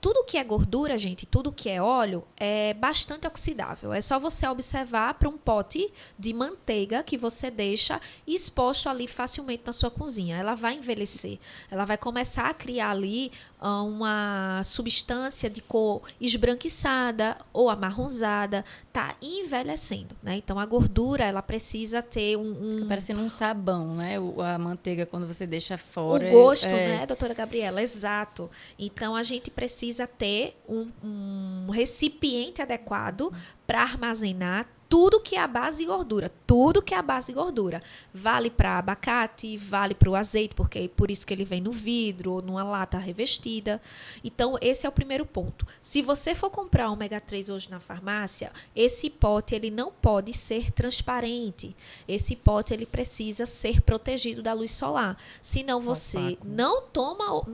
B: Tudo que é gordura, gente, tudo que é óleo, é bastante oxidável. É só você observar para um pote de manteiga que você deixa exposto ali facilmente na sua cozinha. Ela vai envelhecer. Ela vai começar a criar ali uma substância de cor esbranquiçada ou amarronzada. Tá envelhecendo, né? Então, a gordura, ela precisa ter
A: Fica parecendo um sabão, né? A manteiga, quando você deixa fora.
B: O gosto, né, doutora Gabriela? Exato. Então, a gente precisa ter um recipiente adequado para armazenar tudo que é a base de gordura. Tudo que é a base de gordura. Vale para abacate, vale para o azeite, porque é por isso que ele vem no vidro ou numa lata revestida. Então, esse é o primeiro ponto. Se você for comprar ômega 3 hoje na farmácia, esse pote ele não pode ser transparente. Esse pote ele precisa ser protegido da luz solar. Senão você não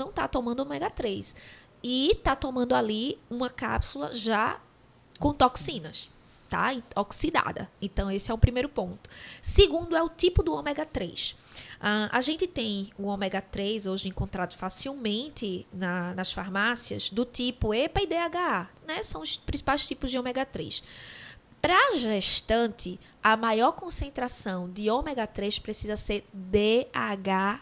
B: está tomando ômega 3. E está tomando ali uma cápsula já com toxinas. Tá? Oxidada. Então, esse é o primeiro ponto. Segundo, é o tipo do ômega 3. A gente tem o ômega 3 hoje encontrado facilmente nas farmácias do tipo EPA e DHA, né? São os principais tipos de ômega 3. Para gestante, a maior concentração de ômega 3 precisa ser DHA.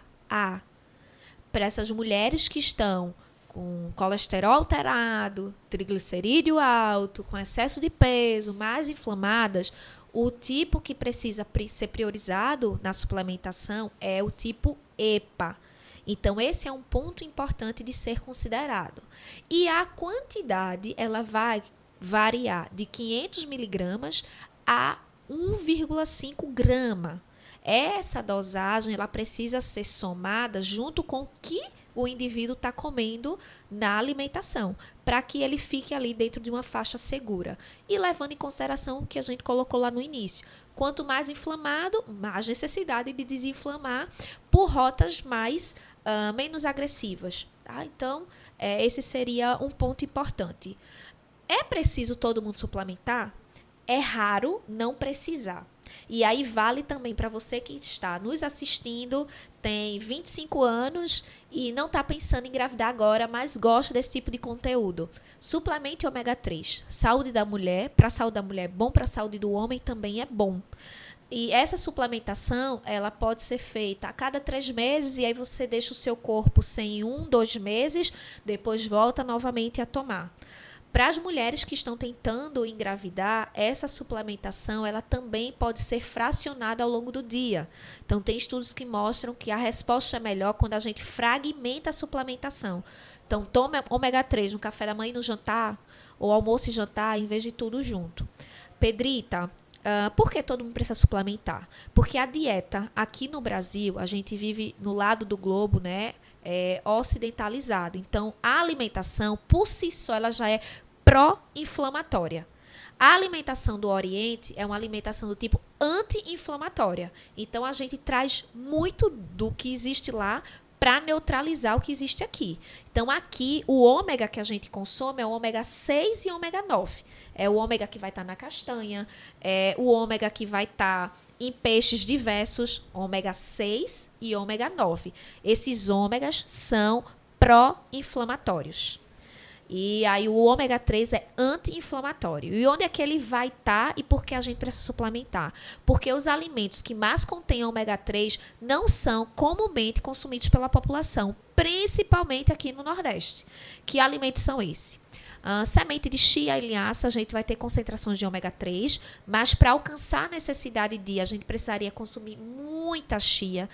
B: Para essas mulheres que estão com colesterol alterado, triglicerídeo alto, com excesso de peso, mais inflamadas, o tipo que precisa ser priorizado na suplementação é o tipo EPA. Então, esse é um ponto importante de ser considerado. E a quantidade, ela vai variar de 500 miligramas a 1,5 grama. Essa dosagem, ela precisa ser somada junto com o que o indivíduo está comendo na alimentação, para que ele fique ali dentro de uma faixa segura. E levando em consideração o que a gente colocou lá no início. Quanto mais inflamado, mais necessidade de desinflamar por rotas menos agressivas. Tá? Então, esse seria um ponto importante. É preciso todo mundo suplementar? É raro não precisar. E aí vale também para você que está nos assistindo, tem 25 anos e não está pensando em engravidar agora, mas gosta desse tipo de conteúdo. Suplemente ômega 3. Saúde da mulher, para a saúde da mulher é bom, para a saúde do homem também é bom. E essa suplementação, ela pode ser feita a cada 3 meses e aí você deixa o seu corpo sem 2 meses, depois volta novamente a tomar. Para as mulheres que estão tentando engravidar, essa suplementação ela também pode ser fracionada ao longo do dia. Então, tem estudos que mostram que a resposta é melhor quando a gente fragmenta a suplementação. Então, tome ômega 3 no café da manhã e no jantar, ou almoço e jantar, em vez de tudo junto. Pedrita, por que todo mundo precisa suplementar? Porque a dieta, aqui no Brasil, a gente vive no lado do globo, né? Ocidentalizado. Então, a alimentação, por si só, ela já é pró-inflamatória. A alimentação do Oriente é uma alimentação do tipo anti-inflamatória. Então, a gente traz muito do que existe lá para neutralizar o que existe aqui. Então, aqui, o ômega que a gente consome é o ômega 6 e ômega 9. É o ômega que vai estar na castanha, é o ômega que vai estar em peixes diversos, ômega 6 e ômega 9. Esses ômegas são pró-inflamatórios. E aí o ômega 3 é anti-inflamatório. E onde é que ele vai estar e por que a gente precisa suplementar? Porque os alimentos que mais contêm ômega 3 não são comumente consumidos pela população, principalmente aqui no Nordeste. Que alimentos são esses? Semente de chia e linhaça, a gente vai ter concentrações de ômega 3, mas para alcançar a necessidade a gente precisaria consumir muita chia,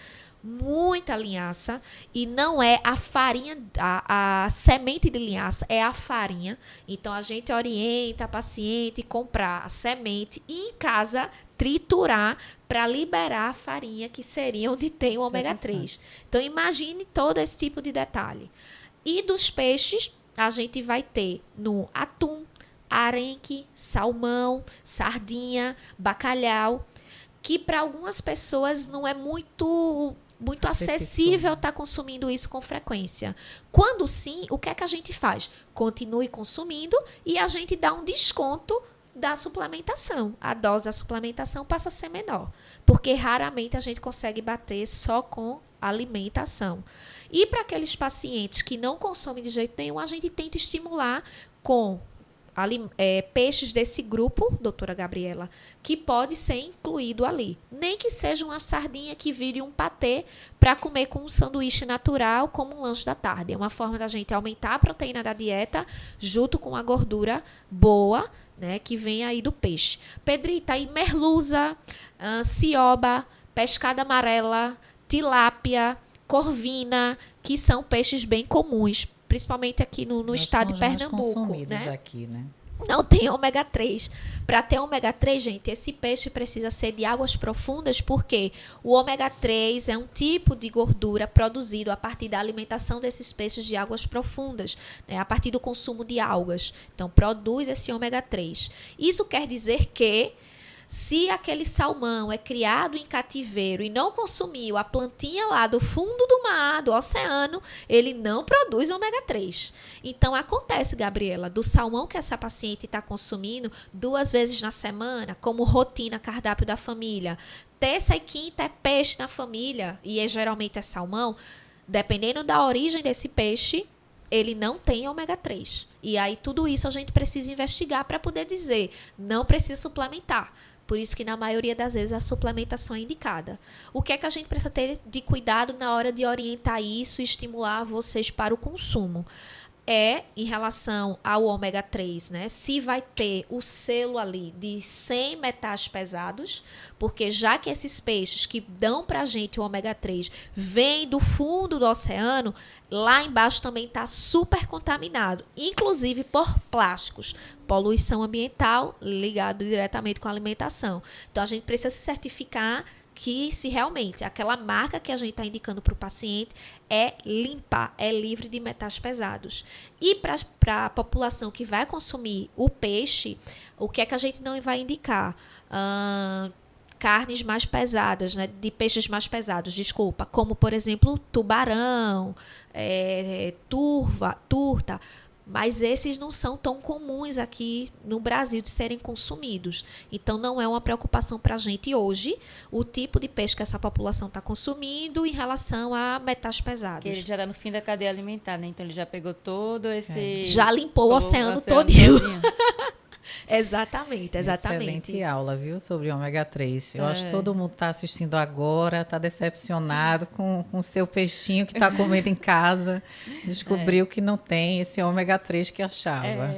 B: muita linhaça, e não é a farinha, a semente de linhaça, é a farinha. Então, a gente orienta a paciente a comprar a semente e em casa triturar para liberar a farinha, que seria onde tem o ômega 3. Então, imagine todo esse tipo de detalhe. E dos peixes, a gente vai ter no atum, arenque, salmão, sardinha, bacalhau, que para algumas pessoas não é muito acessível estar consumindo isso com frequência. Quando sim, o que é que a gente faz? Continue consumindo e a gente dá um desconto da suplementação. A dose da suplementação passa a ser menor, porque raramente a gente consegue bater só com alimentação. E para aqueles pacientes que não consomem de jeito nenhum, a gente tenta estimular com peixes desse grupo, doutora Gabriela, que pode ser incluído ali. Nem que seja uma sardinha que vire um patê para comer com um sanduíche natural, como um lanche da tarde. É uma forma da gente aumentar a proteína da dieta junto com a gordura boa, né, que vem aí do peixe. Pedrita, aí merluza, cioba, pescada amarela, tilápia, corvina, que são peixes bem comuns, principalmente aqui no estado de Pernambuco, né?
C: Aqui, né?
B: Não tem ômega 3. Para ter ômega 3, gente, esse peixe precisa ser de águas profundas, porque o ômega 3 é um tipo de gordura produzido a partir da alimentação desses peixes de águas profundas, né, a partir do consumo de algas. Então, produz esse ômega 3. Isso quer dizer que se aquele salmão é criado em cativeiro e não consumiu a plantinha lá do fundo do mar, do oceano, ele não produz ômega 3. Então, acontece, Gabriela, do salmão que essa paciente está consumindo 2 vezes na semana, como rotina, cardápio da família. Terça e quinta é peixe na família, e geralmente é salmão. Dependendo da origem desse peixe, ele não tem ômega 3. E aí, tudo isso a gente precisa investigar para poder dizer, não precisa suplementar. Por isso que, na maioria das vezes, a suplementação é indicada. O que é que a gente precisa ter de cuidado na hora de orientar isso e estimular vocês para o consumo? Em relação ao ômega 3, né? Se vai ter o selo ali de 100 metais pesados, porque já que esses peixes que dão pra gente o ômega 3 vêm do fundo do oceano, lá embaixo também está super contaminado, inclusive por plásticos, poluição ambiental ligado diretamente com a alimentação. Então, a gente precisa se certificar que se realmente aquela marca que a gente está indicando para o paciente é limpa, é livre de metais pesados. E para a população que vai consumir o peixe, o que é que a gente não vai indicar? Carnes mais pesadas, né, de peixes mais pesados, desculpa, como, por exemplo, tubarão, turta, mas esses não são tão comuns aqui no Brasil de serem consumidos. Então, não é uma preocupação para a gente hoje o tipo de peixe que essa população está consumindo em relação a metais pesados.
A: Porque ele já está no fim da cadeia alimentar, né? Então, ele já pegou todo esse...
B: Já limpou o oceano todinho. Exatamente.
C: Excelente aula, viu, sobre ômega 3. Eu acho que todo mundo está assistindo agora, está decepcionado com o seu peixinho que está comendo em casa. Descobriu que não tem esse ômega 3 que achava.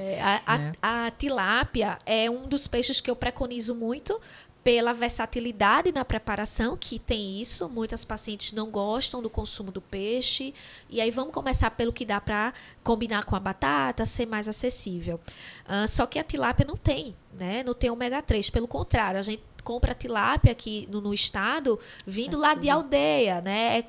B: A tilápia é um dos peixes que eu preconizo muito pela versatilidade na preparação, que tem isso. Muitas pacientes não gostam do consumo do peixe. E aí vamos começar pelo que dá para combinar com a batata, ser mais acessível. Só que a tilápia não tem, né? Não tem ômega 3. Pelo contrário, a gente compra tilápia aqui no estado vindo lá de aldeia, né?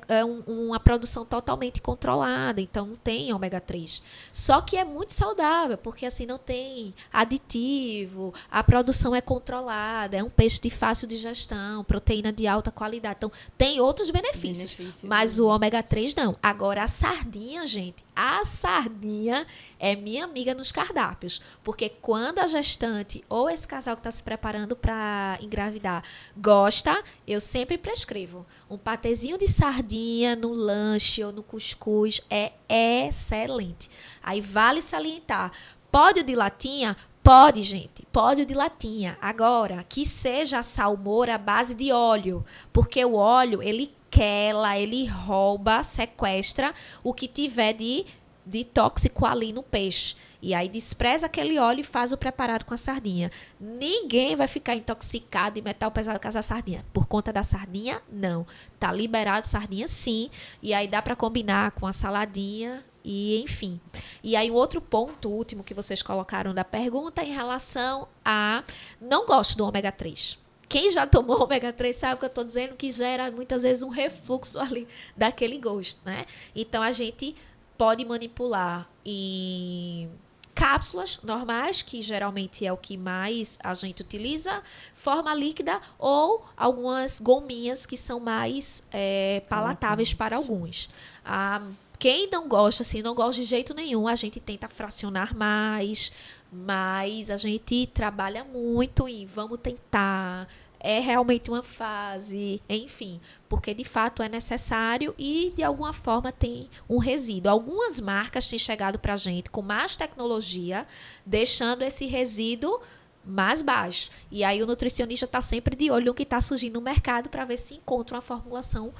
B: Uma produção totalmente controlada, então não tem ômega 3. Só que é muito saudável, porque assim não tem aditivo, a produção é controlada, é um peixe de fácil digestão, proteína de alta qualidade. Então, tem outros benefícios, mas o ômega 3 não. Agora, a sardinha, gente, a sardinha é minha amiga nos cardápios, porque quando a gestante ou esse casal que está se preparando para engravidar gosta, eu sempre prescrevo. Um patezinho de sardinha no lanche ou no cuscuz é excelente. Aí vale salientar. Pode o de latinha? Pode, gente. Pode o de latinha. Agora, que seja a salmoura à base de óleo, porque o óleo, ele quela, ele rouba, sequestra o que tiver de de tóxico ali no peixe. E aí despreza aquele óleo e faz o preparado com a sardinha. Ninguém vai ficar intoxicado de metal pesado com essa sardinha. Por conta da sardinha, não. Tá liberado sardinha, sim. E aí dá para combinar com a saladinha e enfim. E aí o outro ponto, último que vocês colocaram da pergunta em relação a... Não gosto do ômega 3. Quem já tomou ômega 3 sabe o que eu estou dizendo, que gera muitas vezes um refluxo ali daquele gosto, né? Então a gente pode manipular em cápsulas normais, que geralmente é o que mais a gente utiliza, forma líquida ou algumas gominhas que são mais palatáveis para alguns. Quem não gosta, assim, não gosta de jeito nenhum, a gente tenta fracionar mais, mas a gente trabalha muito em vamos tentar, é realmente uma fase, enfim, porque de fato é necessário e de alguma forma tem um resíduo. Algumas marcas têm chegado para a gente com mais tecnologia, deixando esse resíduo mais baixo. E aí o nutricionista está sempre de olho no que está surgindo no mercado para ver se encontra uma formulação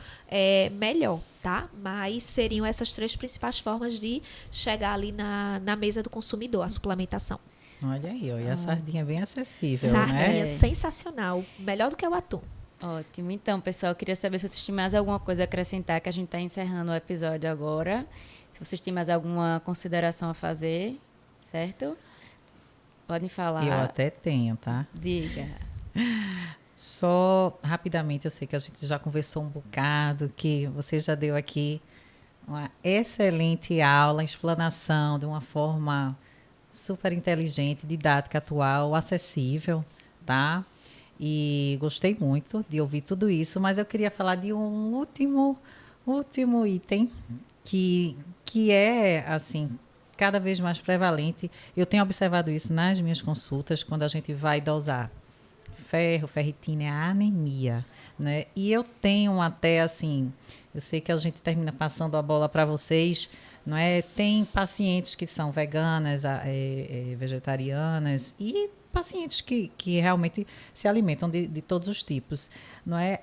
B: melhor, tá? Mas seriam essas 3 principais formas de chegar ali na mesa do consumidor, a suplementação.
C: Olha aí, e a sardinha é bem acessível,
B: Sardinha,
C: né?
B: sensacional. Melhor do que o atum.
A: Ótimo. Então, pessoal, eu queria saber se vocês têm mais alguma coisa a acrescentar, que a gente está encerrando o episódio agora. Se vocês têm mais alguma consideração a fazer, certo? Podem falar.
C: Eu até tenho, tá?
A: Diga.
C: Só rapidamente, eu sei que a gente já conversou um bocado, que você já deu aqui uma excelente aula, explanação de uma forma super inteligente, didática, atual, acessível, tá? E gostei muito de ouvir tudo isso, mas eu queria falar de um último item que é, assim, cada vez mais prevalente. Eu tenho observado isso nas minhas consultas, quando a gente vai dosar ferro, ferritina, é a anemia, né? E eu tenho até, assim, eu sei que a gente termina passando a bola para vocês, não é? Tem pacientes que são veganas, vegetarianas e pacientes que realmente se alimentam de todos os tipos, não é?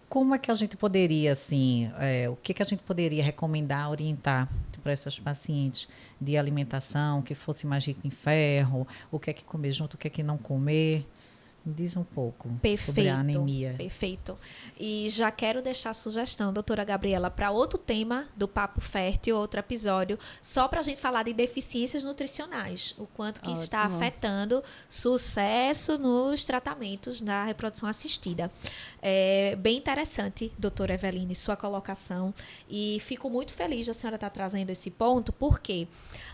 C: Como é que a gente poderia, assim, o que a gente poderia recomendar, orientar para essas pacientes de alimentação que fosse mais rico em ferro, o que é que comer junto, o que é que não comer? Me diz um pouco sobre a anemia.
B: Perfeito. E já quero deixar a sugestão, doutora Gabriela, para outro tema do Papo Fértil, outro episódio, só para a gente falar de deficiências nutricionais, o quanto que está afetando sucesso nos tratamentos na reprodução assistida. É bem interessante, doutora Eveline, sua colocação, e fico muito feliz da senhora estar trazendo esse ponto, porque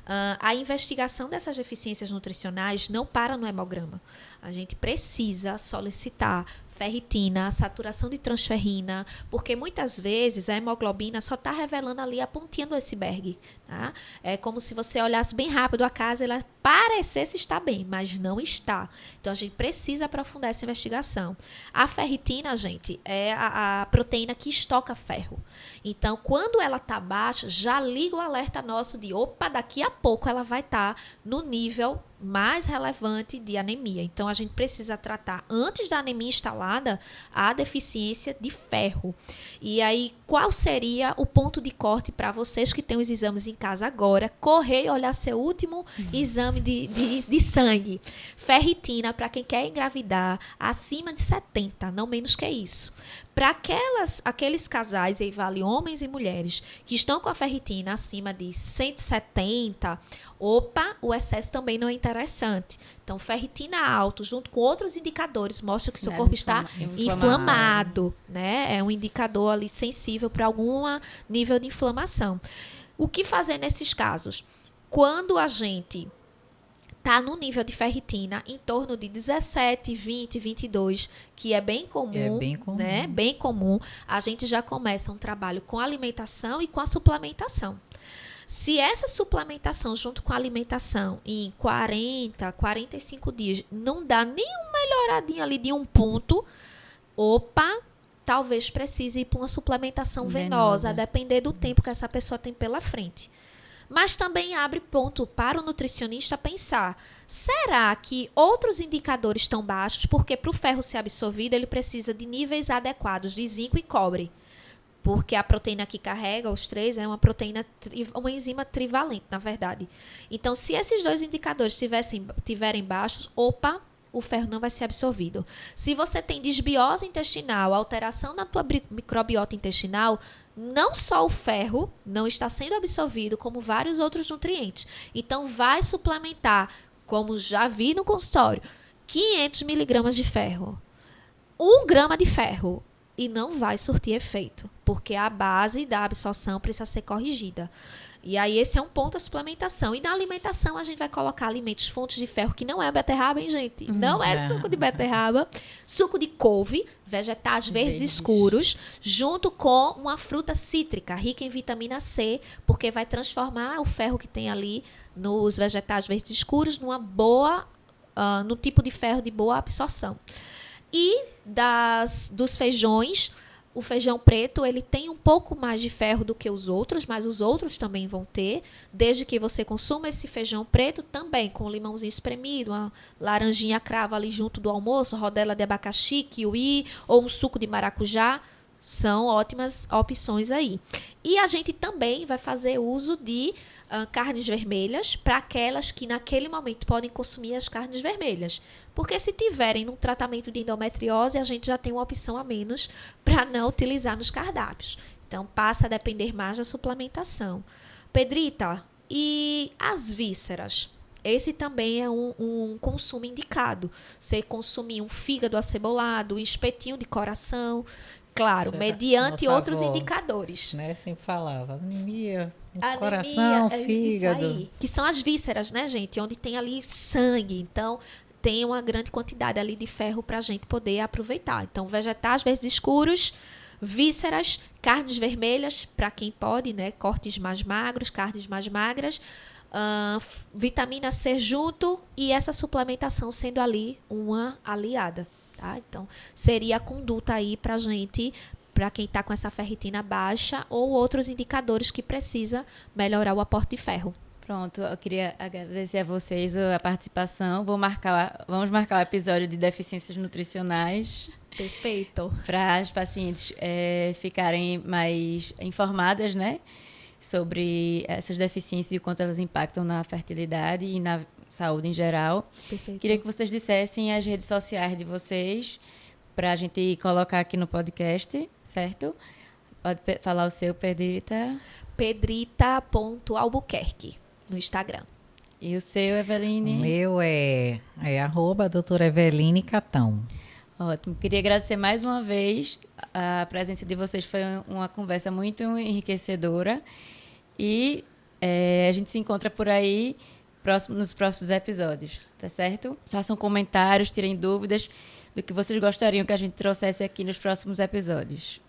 B: a investigação dessas deficiências nutricionais não para no hemograma. A gente precisa solicitar ferritina, saturação de transferrina, porque muitas vezes a hemoglobina só está revelando ali a pontinha do iceberg. Tá? É como se você olhasse bem rápido a casa e ela parecesse estar bem, mas não está. Então, a gente precisa aprofundar essa investigação. A ferritina, gente, é a proteína que estoca ferro. Então, quando ela está baixa, já liga o alerta nosso de, opa, daqui a pouco ela vai estar no nível mais relevante de anemia. Então, a gente precisa tratar, antes da anemia instalada, a deficiência de ferro. E aí, qual seria o ponto de corte para vocês que têm os exames em casa agora? Correr e olhar seu último exame de sangue. Ferritina, para quem quer engravidar, acima de 70, não menos que isso. Para aqueles casais, aí vale homens e mulheres, que estão com a ferritina acima de 170, o excesso também não é interessante. Então, ferritina alto, junto com outros indicadores, mostra que o seu corpo está inflamado, né? É um indicador ali sensível para algum nível de inflamação. O que fazer nesses casos? Quando a gente está no nível de ferritina em torno de 17, 20, 22, que é bem comum, né? Bem comum, a gente já começa um trabalho com alimentação e com a suplementação. Se essa suplementação junto com a alimentação em 40, 45 dias não dá nenhuma melhoradinha ali de um ponto, talvez precise ir para uma suplementação venosa, a depender do tempo que essa pessoa tem pela frente. Mas também abre ponto para o nutricionista pensar, será que outros indicadores estão baixos? Porque para o ferro ser absorvido, ele precisa de níveis adequados de zinco e cobre. porque a proteína que carrega os três é uma enzima trivalente, na verdade. Então, se esses dois indicadores tiverem baixos, o ferro não vai ser absorvido. Se você tem desbiose intestinal, alteração na tua microbiota intestinal, não só o ferro não está sendo absorvido, como vários outros nutrientes. Então, vai suplementar, como já vi no consultório, 500 miligramas de ferro, 1 grama de ferro, e não vai surtir efeito, porque a base da absorção precisa ser corrigida. E aí esse é um ponto da suplementação. E na alimentação a gente vai colocar alimentos fontes de ferro, que não é beterraba, hein, gente? Não é suco de beterraba. Suco de couve, vegetais verdes escuros, junto com uma fruta cítrica, rica em vitamina C, porque vai transformar o ferro que tem ali nos vegetais verdes escuros no tipo de ferro de boa absorção. E dos feijões, o feijão preto, ele tem um pouco mais de ferro do que os outros, mas os outros também vão ter, desde que você consuma esse feijão preto também, com um limãozinho espremido, uma laranjinha crava ali junto do almoço, rodela de abacaxi, kiwi ou um suco de maracujá, são ótimas opções aí. E a gente também vai fazer uso de carnes vermelhas para aquelas que naquele momento podem consumir as carnes vermelhas. Porque se tiverem num tratamento de endometriose, a gente já tem uma opção a menos para não utilizar nos cardápios. Então, passa a depender mais da suplementação. Pedrita, e as vísceras? Esse também é um consumo indicado. Você consumir um fígado acebolado, um espetinho de coração, claro, mediante outros indicadores.
C: Né, sempre falava, anemia, coração, fígado.
B: Isso aí, que são as vísceras, né, gente? Onde tem ali sangue. Então, tem uma grande quantidade ali de ferro para a gente poder aproveitar. Então, vegetais verdes escuros, vísceras, carnes vermelhas, para quem pode, né? Cortes mais magros, carnes mais magras, vitamina C junto e essa suplementação sendo ali uma aliada. Tá? Então, seria a conduta aí para a gente, para quem está com essa ferritina baixa ou outros indicadores que precisa melhorar o aporte de ferro.
A: Pronto, eu queria agradecer a vocês a participação. Vamos marcar o episódio de deficiências nutricionais.
B: Perfeito.
A: Para as pacientes ficarem mais informadas, né, sobre essas deficiências e o quanto elas impactam na fertilidade e na saúde em geral.
B: Perfeito.
A: Queria que vocês dissessem as redes sociais de vocês para a gente colocar aqui no podcast, certo? Pode falar o seu, Pedrita.
B: Pedrita.albuquerque no Instagram.
A: E o seu, Eveline?
C: O meu é @doutora Eveline Catão.
A: Ótimo. Queria agradecer mais uma vez a presença de vocês. Foi uma conversa muito enriquecedora. E a gente se encontra por aí nos próximos episódios, tá certo? Façam comentários, tirem dúvidas do que vocês gostariam que a gente trouxesse aqui nos próximos episódios.